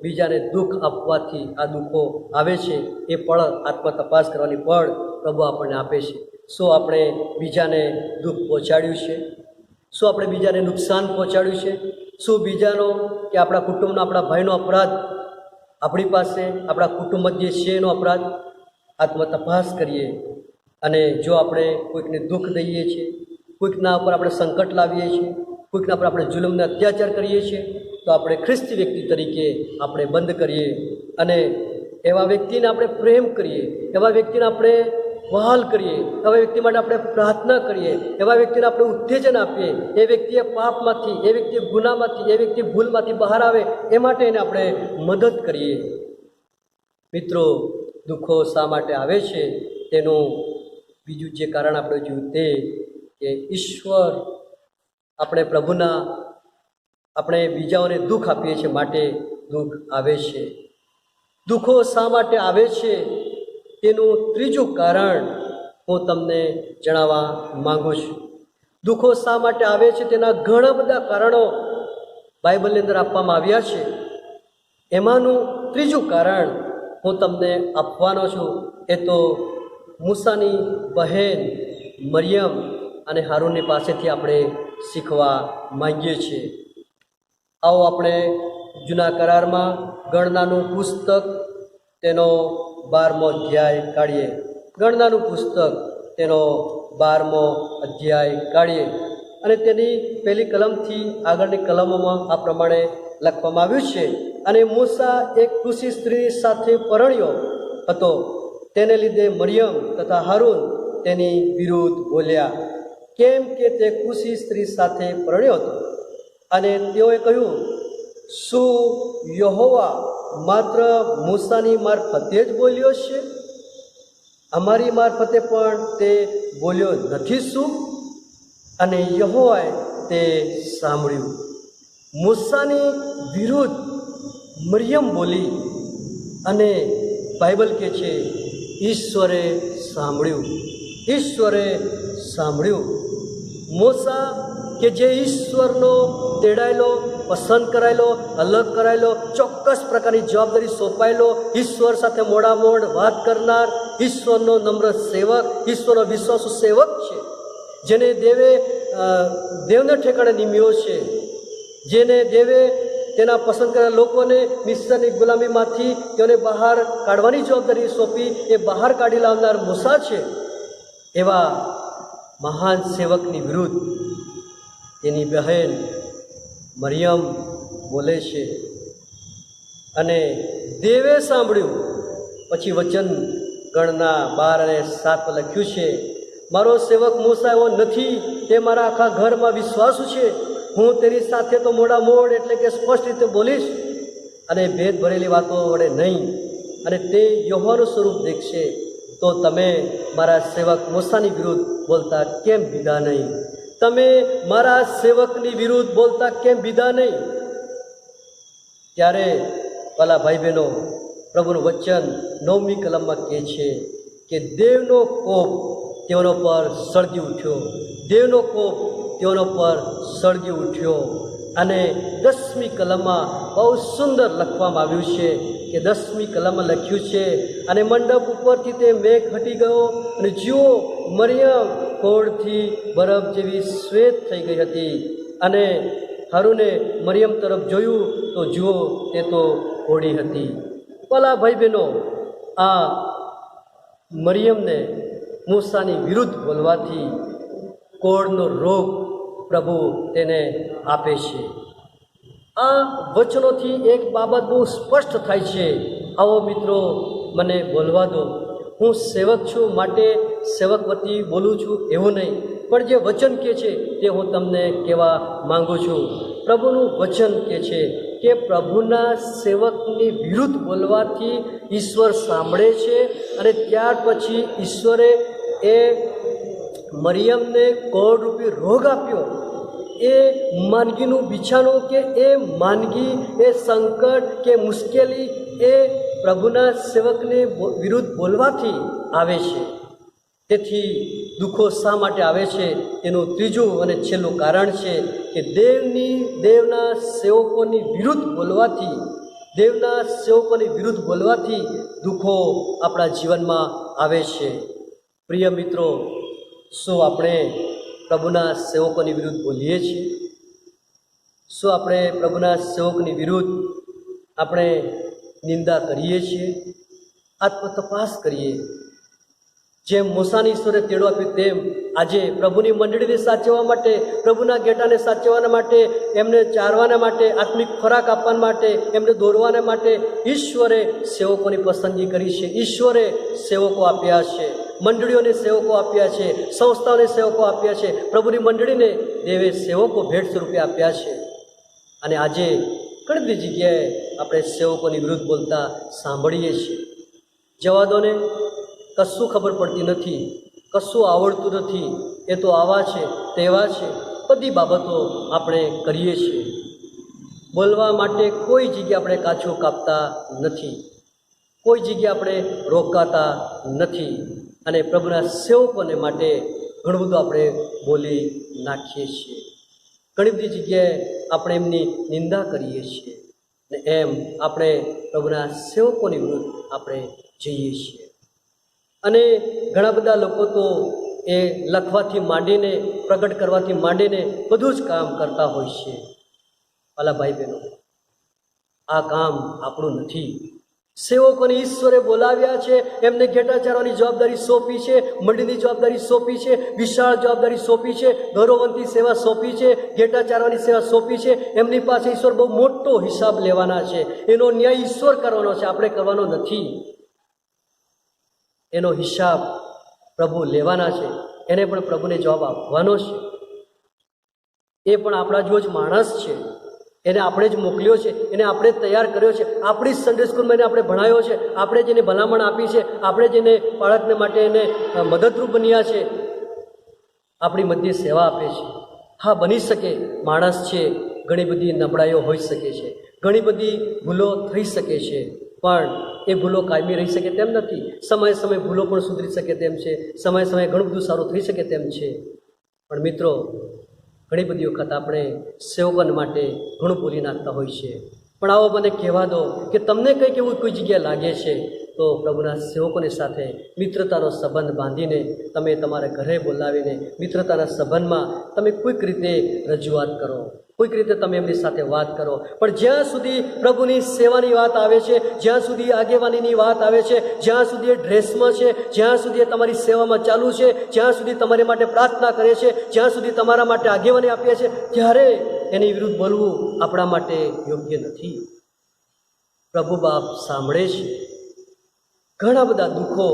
બીજાને દુઃખ આપવાથી આ દુઃખો આવે છે. એ પળ, આત્મતપાસ કરવાની પળ પ્રભુ આપણને આપે છે. શું આપણે બીજાને દુઃખ પહોંચાડ્યું છે? શું આપણે બીજાને નુકસાન પહોંચાડ્યું છે? શું બીજાનો કે આપણા કુટુંબનો, આપણા ભાઈનો અપરાધ આપણી પાસે, આપણા કુટુંબ જે છે એનો અપરાધ? આત્મતપાસ કરીએ. અને જો આપણે કોઈકને દુઃખ દઈએ છીએ, કોઈકના ઉપર આપણે સંકટ લાવીએ છીએ, કોઈકના પર આપણે જુલમને અત્યાચાર કરીએ છીએ, તો આપણે ખ્રિસ્તી વ્યક્તિ તરીકે આપણે બંધ કરીએ અને એવા વ્યક્તિને આપણે પ્રેમ કરીએ, એવા વ્યક્તિને આપણે વહાલ કરીએ, એવા વ્યક્તિ માટે આપણે પ્રાર્થના કરીએ, એવા વ્યક્તિને આપણે ઉત્તેજન આપીએ. એ વ્યક્તિએ પાપમાંથી, એ વ્યક્તિએ ગુનામાંથી, એ વ્યક્તિ ભૂલમાંથી બહાર આવે એ માટે એને આપણે મદદ કરીએ. મિત્રો, દુઃખો શા માટે આવે છે તેનું બીજું જે કારણ આપણે જોયું તે કે ઈશ્વર, આપણે પ્રભુના, આપણે બીજાઓને દુઃખ આપીએ છીએ માટે દુઃખ આવે છે. દુઃખો શા માટે આવે છે તેનું ત્રીજું કારણ હું તમને જણાવવા માગું છું. દુઃખો શા માટે આવે છે તેના ઘણા બધા કારણો બાઇબલની અંદર આપવામાં આવ્યા છે. એમાંનું ત્રીજું કારણ હું તમને આપવાનો છું. એ તો મૂસાની બહેન મરિયમ અને હારૂનની પાસેથી આપણે શીખવા માંગીએ છીએ. આવો આપણે જૂના કરારમાં ગણનાનું પુસ્તક તેનો 12મો અધ્યાય કાઢીએ. ગણનાનું પુસ્તક તેનો 12મો અધ્યાય કાઢીએ અને તેની પહેલી કલમથી આગળની કલમોમાં આ પ્રમાણે લખવામાં આવ્યું છે અને મૂસા એક કૃષિ સ્ત્રી સાથે પરણ્યો હતો, તેને લીધે મરિયમ તથા હારૂન તેની વિરુદ્ધ બોલ્યા, કેમ કે તે કૃષિ સ્ત્રી સાથે પરણ્યો હતો. અને તેઓએ કહ્યું, શું યહોવા માત્ર મૂસાની મારફતે જ બોલ્યો છે? અમારી મારફતે પણ તે બોલ્યો નથી શું? અને યહોવાએ તે સાંભળ્યું. મૂસાની વિરુદ્ધ મરિયમ બોલી અને બાઇબલ કહે છે ઈશ્વરે સાંભળ્યું. ઈશ્વરે સાંભળ્યું. મૂસા કે જે ઈશ્વરનો તેડાયેલો, પસંદ કરાયેલો, અલગ કરાયેલો, ચોક્કસ પ્રકારની જવાબદારી સોંપાયેલો, ઈશ્વર સાથે મોડામોડ વાત કરનાર, ઈશ્વરનો નમ્ર સેવક, ઈશ્વરનો વિશ્વાસુ સેવક છે, જેને દેવને ઠેકાણે નિમ્યો છે, જેને દેવે તેના પસંદ કરેલા લોકોને મિસ્રની ગુલામીમાંથી તેઓને બહાર કાઢવાની જવાબદારી સોંપી, એ બહાર કાઢી લાવનાર મૂસા છે. એવા મહાન સેવકની વિરુદ્ધ તેની બહેન મરિયમ બોલે છે અને દેવે સાંભળ્યું. પછી વચન ગણના 12 અને 7 લખ્યું છે, મારો સેવક મૂસા એવો નથી, તે મારા આખા ઘરમાં વિશ્વાસુ છે. હું તેની સાથે તો મોડામોડ એટલે કે સ્પષ્ટ રીતે બોલીશ અને ભેદ ભરેલી વાતો વડે નહીં. અને તે યહોવાનું સ્વરૂપ દેખશે. તો તમે મારા સેવક મૂસાની વિરુદ્ધ બોલતા કેમ બીધા નહીં? તમે મારા સેવકની વિરુદ્ધ બોલતા કેમ બીધા નહીં? ત્યારે વાલા ભાઈ બહેનો, પ્રભુનું વચન 9મી કલમમાં કહે છે કે દેવનો કોપ તેઓનો પર સળગી ઉઠ્યો. દેવનો કોપ તેઓનો પર સળગી ઉઠ્યો. અને 10મી કલમમાં બહુ સુંદર લખવામાં આવ્યું છે કે 10મી કલમમાં લખ્યું છે, અને મંડપ ઉપરથી તે મેઘ હટી ગયો, અને જુઓ મરિયમ કોળથી બરફ જેવી શ્વેત થઈ ગઈ હતી. અને હારૂને મરિયમ તરફ જોયું તો જુઓ તે તો કોળી હતી. ભલા ભાઈ બહેનો, આ મરિયમને મૂસાની વિરુદ્ધ બોલવાથી કોળનો રોગ પ્રભુ તેને આપે છે. આ વચનોથી એક બાબત બહુ સ્પષ્ટ થાય છે. આવો મિત્રો, મને બોલવા દો. હું સેવક છું માટે સેવક વતી બોલું છું એવું નહીં, પણ જે વચન કહે છે તે હું તમને કહેવા માગું છું. પ્રભુનું વચન કહે છે કે પ્રભુના સેવકની વિરુદ્ધ બોલવાથી ઈશ્વર સાંભળે છે. અને ત્યાર પછી ઈશ્વરે એ મરિયમને કોળરૂપી રોગ આપ્યો. એ માંદગીનું બિછાણું કે એ માંદગી, એ સંકટ કે મુશ્કેલી એ પ્રભુના સેવકને વિરુદ્ધ બોલવાથી આવે છે. તેથી દુઃખો શા માટે આવે છે એનું ત્રીજું અને છેલ્લું કારણ છે કે દેવના સેવકોની વિરુદ્ધ બોલવાથી દુઃખો આપણા જીવનમાં આવે છે. પ્રિય મિત્રો, શું આપણે પ્રભુના સેવકોની વિરુદ્ધ બોલીએ છીએ? શું આપણે પ્રભુના સેવકની વિરુદ્ધ આપણે નિંદા કરીએ છીએ? આત્મતપાસ કરીએ. જેમ મૂસાની ઈશ્વરે તેડો આપ્યું તેમ આજે પ્રભુની મંડળીને સાચવવા માટે, પ્રભુના ગેટાને સાચવવાના માટે, એમને ચારવાના માટે, આત્મિક ખોરાક આપવા માટે, એમને દોરવાના માટે ઈશ્વરે સેવકોની પસંદગી કરી છે. ઈશ્વરે સેવકો આપ્યા છે, મંડળીઓને સેવકો આપ્યા છે, સંસ્થાઓને સેવકો આપ્યા છે. પ્રભુની મંડળીને દેવે સેવકો ભેટ સ્વરૂપે આપ્યા છે. અને આજે ઘણી બધી જગ્યાએ આપણે સેવકોની વિરુદ્ધ બોલતા સાંભળીએ છીએ. જવા દો ને, કશું ખબર પડતી નથી, કશું આવડતું નથી, એ તો આવા છે તેવા છે, બધી બાબતો આપણે કરીએ છીએ. બોલવા માટે કોઈ જગ્યાએ આપણે કાચું કાપતા નથી, કોઈ જગ્યાએ આપણે રોકાતા નથી. અને પ્રભુના સેવકોને માટે ઘણું બધું આપણે બોલી નાખીએ છીએ. ઘણી બધી જગ્યાએ આપણે એમની નિંદા કરીએ છીએ ને એમ આપણે પ્રભુના સેવકોની વિરુદ્ધ આપણે જઈએ છીએ. અને ઘણા બધા લોકો તો એ લખવાથી માંડીને, પ્રગટ કરવાથી માંડીને બધું જ કામ કરતા હોય છે. વાલા ભાઈ બહેનો, આ કામ આપણું નથી. સેવકોને ઈશ્વરે બોલાવ્યા છે, એમને ઘેટા ચારવાની જવાબદારી સોંપી છે, મંડળીની જવાબદારી સોંપી છે, વિશાળ જવાબદારી સોંપી છે, ગૌરવવંતી સેવા સોંપી છે, ઘેટા ચારવાની સેવા સોંપી છે. એમની પાસે ઈશ્વર બહુ મોટો હિસાબ લેવાના છે. એનો ન્યાય ઈશ્વર કરવાનો છે, આપણે કરવાનો નથી. એનો હિસાબ પ્રભુ લેવાના છે. એને પણ પ્રભુને જવાબ આપવાનો છે. એ પણ આપણા જેવો જ માણસ છે. એને આપણે જ મોકલ્યો છે, એને આપણે જ તૈયાર કર્યો છે, આપણી જ સન્ડે સ્કૂલમાં એને આપણે ભણાવ્યો છે, આપણે જ એને ભલામણ આપી છે, આપણે જ એને બાળકને માટે એને મદદરૂપ બન્યા છે, આપણી મધ્ય સેવા આપે છે. હા, બની શકે માણસ છે, ઘણી બધી નબળાઈઓ હોઈ શકે છે, ઘણી બધી ભૂલો થઈ શકે છે, પણ એ ભૂલો કાયમી રહી શકે તેમ નથી. સમયે સમયે ભૂલો પણ સુધરી શકે તેમ છે, સમયે સમયે ઘણું બધું સારું થઈ શકે તેમ છે. પણ મિત્રો, ઘણી બધી વખત આપણે સેવકન માટે ઘણું બોલી નાખતા હોય છે. પણ આવો મને કહેવા દો કે તમને કંઈક એવું કોઈ જગ્યાએ લાગે છે તો પ્રભુના સેવકોની સાથે મિત્રતાનો સંબંધ બાંધીને તમે તમારા ઘરે બોલાવીને મિત્રતાના સંબંધમાં તમે કોઈક રીતે રજૂઆત કરો, કોઈક રીતે તમે એમની સાથે વાત કરો. પણ જ્યાં સુધી પ્રભુની સેવાની વાત આવે છે, જ્યાં સુધી આગેવાનીની વાત આવે છે, જ્યાં સુધી એ ડ્રેસમાં છે, જ્યાં સુધી એ તમારી સેવામાં ચાલુ છે, જ્યાં સુધી તમારી માટે પ્રાર્થના કરે છે, જ્યાં સુધી તમારા માટે આગેવાની આપે છે, ત્યારે એની વિરુદ્ધ બોલવું આપણા માટે યોગ્ય નથી. પ્રભુ બાપ સાંભળે છે. ઘણા બધા દુઃખો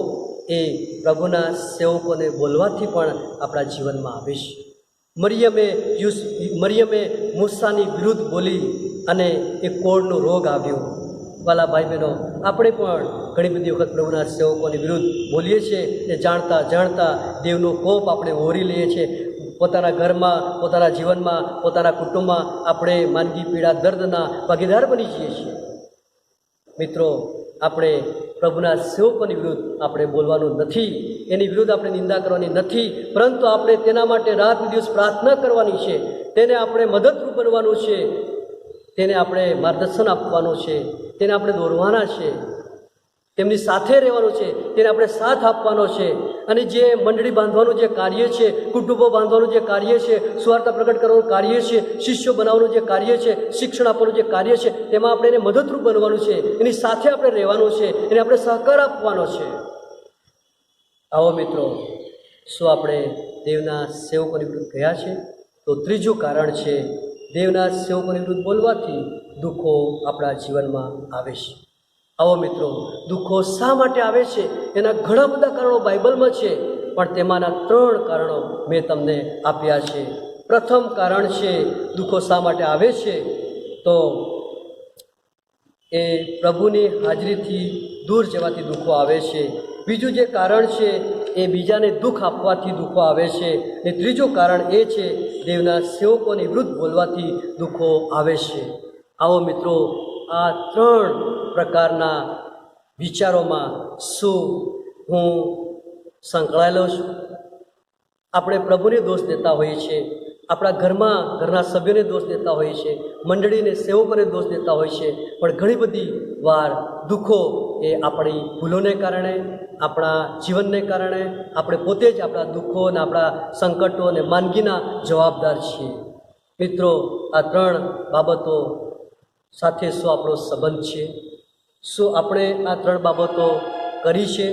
એ પ્રભુના સેવકોને બોલવાથી પણ આપણા જીવનમાં આવે છે. મરિયમે મૂસાની વિરુદ્ધ બોલી અને એ કોળનો રોગ આવ્યો. વાલા ભાઈ બહેનો, આપણે પણ ઘણી બધી વખત પ્રભુના સેવકોની વિરુદ્ધ બોલીએ છીએ ને જાણતા જાણતા દેવનો કોપ આપણે ઓરી લઈએ છીએ. પોતાના ઘરમાં, પોતાના જીવનમાં, પોતાના કુટુંબમાં આપણે માંદગી, પીડા, દર્દના ભાગીદાર બની જઈએ છીએ. મિત્રો, આપણે પ્રભુના સેવકોની વિરુદ્ધ આપણે બોલવાનું નથી, એની વિરુદ્ધ આપણે નિંદા કરવાની નથી, પરંતુ આપણે તેના માટે રાત દિવસ પ્રાર્થના કરવાની છે, તેને આપણે મદદરૂપ બનવાનું છે, તેને આપણે માર્ગદર્શન આપવાનું છે, તેને આપણે દોરવાના છે, તેમની સાથે રહેવાનું છે, તેને આપણે સાથ આપવાનો છે. અને જે મંડળી બાંધવાનું જે કાર્ય છે, કુટુંબો બાંધવાનું જે કાર્ય છે, સુવાર્તા પ્રગટ કરવાનું કાર્ય છે, શિષ્યો બનાવવાનું જે કાર્ય છે, શિક્ષણ આપવાનું જે કાર્ય છે, તેમાં આપણે એને મદદરૂપ બનવાનું છે, એની સાથે આપણે રહેવાનું છે, એને આપણે સહકાર આપવાનો છે. આવો મિત્રો, શું આપણે દેવના સેવકોની વિરુદ્ધ ગયા છે? તો ત્રીજું કારણ છે, દેવના સેવકોની વિરુદ્ધ બોલવાથી દુઃખો આપણા જીવનમાં આવે છે. આવો મિત્રો, દુઃખો શા માટે આવે છે? એના ઘણા બધા કારણો બાઇબલમાં છે, પણ તેમાંના 3 કારણો મેં તમને આપ્યા છે. પ્રથમ કારણ છે, દુઃખો શા માટે આવે છે? તો એ પ્રભુની હાજરીથી દૂર જવાથી દુઃખો આવે છે. બીજું જે કારણ છે, એ બીજાને દુઃખ આપવાથી દુઃખો આવે છે. અને ત્રીજું કારણ એ છે, દેવના સેવકોની વિરુદ્ધ બોલવાથી દુઃખો આવે છે. આવો મિત્રો, આ 3 પ્રકારના વિચારોમાં શું હું સંકળાયેલો છું? આપણે પ્રભુને દોષ દેતા હોઈએ છીએ, આપણા ઘરના સભ્યોને દોષ દેતા હોઈએ છીએ, મંડળીને, સેવકોને દોષ દેતા હોઈએ છીએ, પણ ઘણી બધી વાર દુઃખો એ આપણી ભૂલોને કારણે, આપણા જીવનને કારણે, આપણે પોતે જ આપણા દુઃખો અને આપણા સંકટો અને માંદગીના જવાબદાર છીએ. મિત્રો, આ 3 બાબતો સાથે શું આપણો સંબંધ છે? શું આપણે આ 3 બાબતો કરી છે?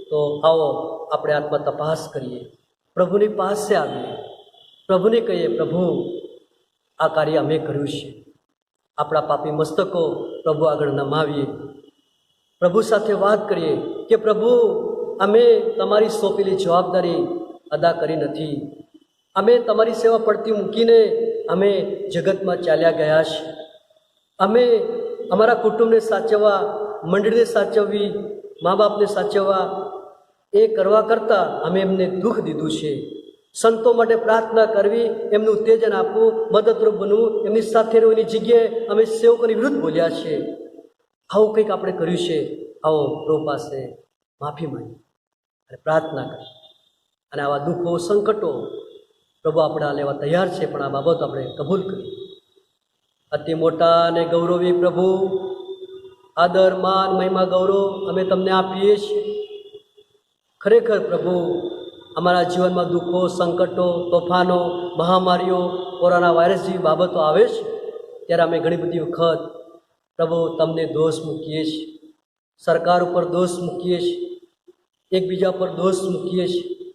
તો આવો આપણે આત્મા તપાસ કરીએ, પ્રભુની પાસે આવીએ, પ્રભુને કહીએ, પ્રભુ, આ કાર્ય અમે કર્યું છે. આપણા પાપી મસ્તકો પ્રભુ આગળ નમાવીએ, પ્રભુ સાથે વાત કરીએ કે પ્રભુ, અમે તમારી સોંપેલી જવાબદારી અદા કરી નથી. અમે તમારી સેવા પડતી મૂકીને અમે જગતમાં ચાલ્યા ગયા છે. અમે અમારા કુટુંબને સાચવવા, મંડળીને સાચવવી, મા બાપને સાચવવા, એ કરવા કરતાં અમે એમને દુઃખ દીધું છે. સંતો માટે પ્રાર્થના કરવી, એમનું ઉત્તેજન આપવું, મદદરૂપ બનવું, એમની સાથે રહેવાની જગ્યાએ અમે સેવકોની વિરુદ્ધ બોલ્યા છે. આવું કંઈક આપણે કર્યું છે. આવો પ્રભુ પાસે માફી માંગી અને પ્રાર્થના કરી, અને આવા દુઃખો, સંકટો પ્રભુ આપણે આ લેવા તૈયાર છે, પણ આ બાબતો આપણે કબૂલ કરી. અતિ મોટા અને ગૌરવી પ્રભુ, આદર, માન, મહિમા, ગૌરવ અમે તમને આપીએ છીએ. ખરેખર પ્રભુ, અમારા જીવનમાં દુઃખો, સંકટો, તોફાનો, મહામારીઓ, કોરોના વાયરસ જેવી બાબતો આવે છે, ત્યારે અમે ઘણી બધી વખત પ્રભુ તમને દોષ મૂકીએ છીએ. સરકાર ઉપર દોષ મૂકીએ છીએ, એકબીજા પર દોષ મૂકીએ છીએ,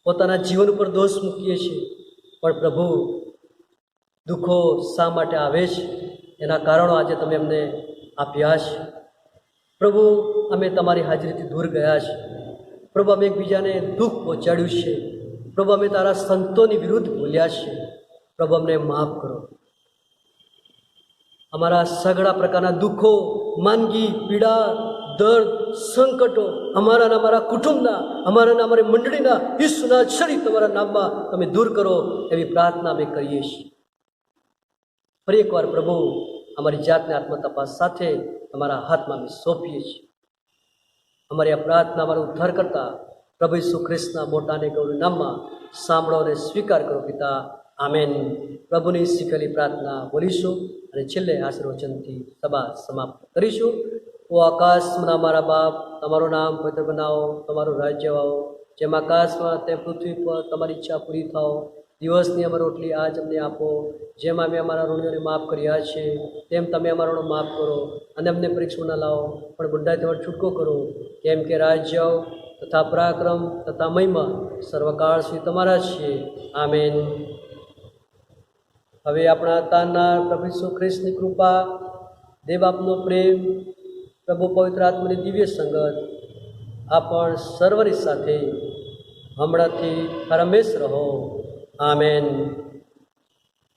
પોતાના જીવન ઉપર દોષ મૂકીએ છીએ, પણ પ્રભુ દુઃખો શા માટે આવે છે એના કારણો આજે તમે અમને આપ્યા છે. પ્રભુ અમે તમારી હાજરીથી દૂર ગયા છે. પ્રભુ અમે એકબીજાને દુઃખ પહોંચાડ્યું છે. પ્રભુ અમે તારા સંતોની વિરુદ્ધ બોલ્યા છે. પ્રભુ અમને માફ કરો. અમારા સઘળા પ્રકારના દુઃખો, માંદગી, પીડા, દર્દ, સંકટો અમારા અને અમારા કુટુંબના, અમારા અને અમારી મંડળીના ઈસુના શરીર તમારા નામમાં તમે દૂર કરો એવી પ્રાર્થના અમે કરીએ છીએ. ફરી એકવાર પ્રભુ અમારી જાતને આત્મતપાસ સાથે તમારા હાથમાં અમે સોંપીએ છીએ. અમારી આ પ્રાર્થના અમારો ઉદ્ધાર કરતા પ્રભુ ઈસુ ખ્રિસ્તના મોટા અને ગૌરવ નામમાં સાંભળો અને સ્વીકાર કરો પિતા. આમેન. પ્રભુની શીખેલી પ્રાર્થના બોલીશું અને છેલ્લે આશીર્વચનથી સભા સમાપ્ત કરીશું. ઓ આકાશના મારા બાપ, તમારું નામ પવિત્ર બનાવો, તમારું રાજ્ય આવો, જેમ આકાશમાં તેમ પૃથ્વી પર તમારી ઈચ્છા પૂરી થાઓ. દિવસની અમારી રોટલી આજ અમને આપો, જેમ અમે અમારા ઋણીઓને માફ કર્યા છે તેમ તમે અમારો ઋણ માફ કરો, અને અમને પરીક્ષા ન લાવો પણ બુરાઈથી અમારો છૂટકો કરો, કેમ કે રાજ્ય તથા પરાક્રમ તથા મહિમા સર્વકાળ સુધી તમારા છે. આમેન. હવે આપણા તારના પ્રભુ ઈસુ ખ્રિસ્તની કૃપા, દેવબાપનો પ્રેમ, પ્રભુ પવિત્ર આત્માની દિવ્ય સંગત આપણ સર્વની સાથે હમણાંથી હરમેશ રહો. આમેન.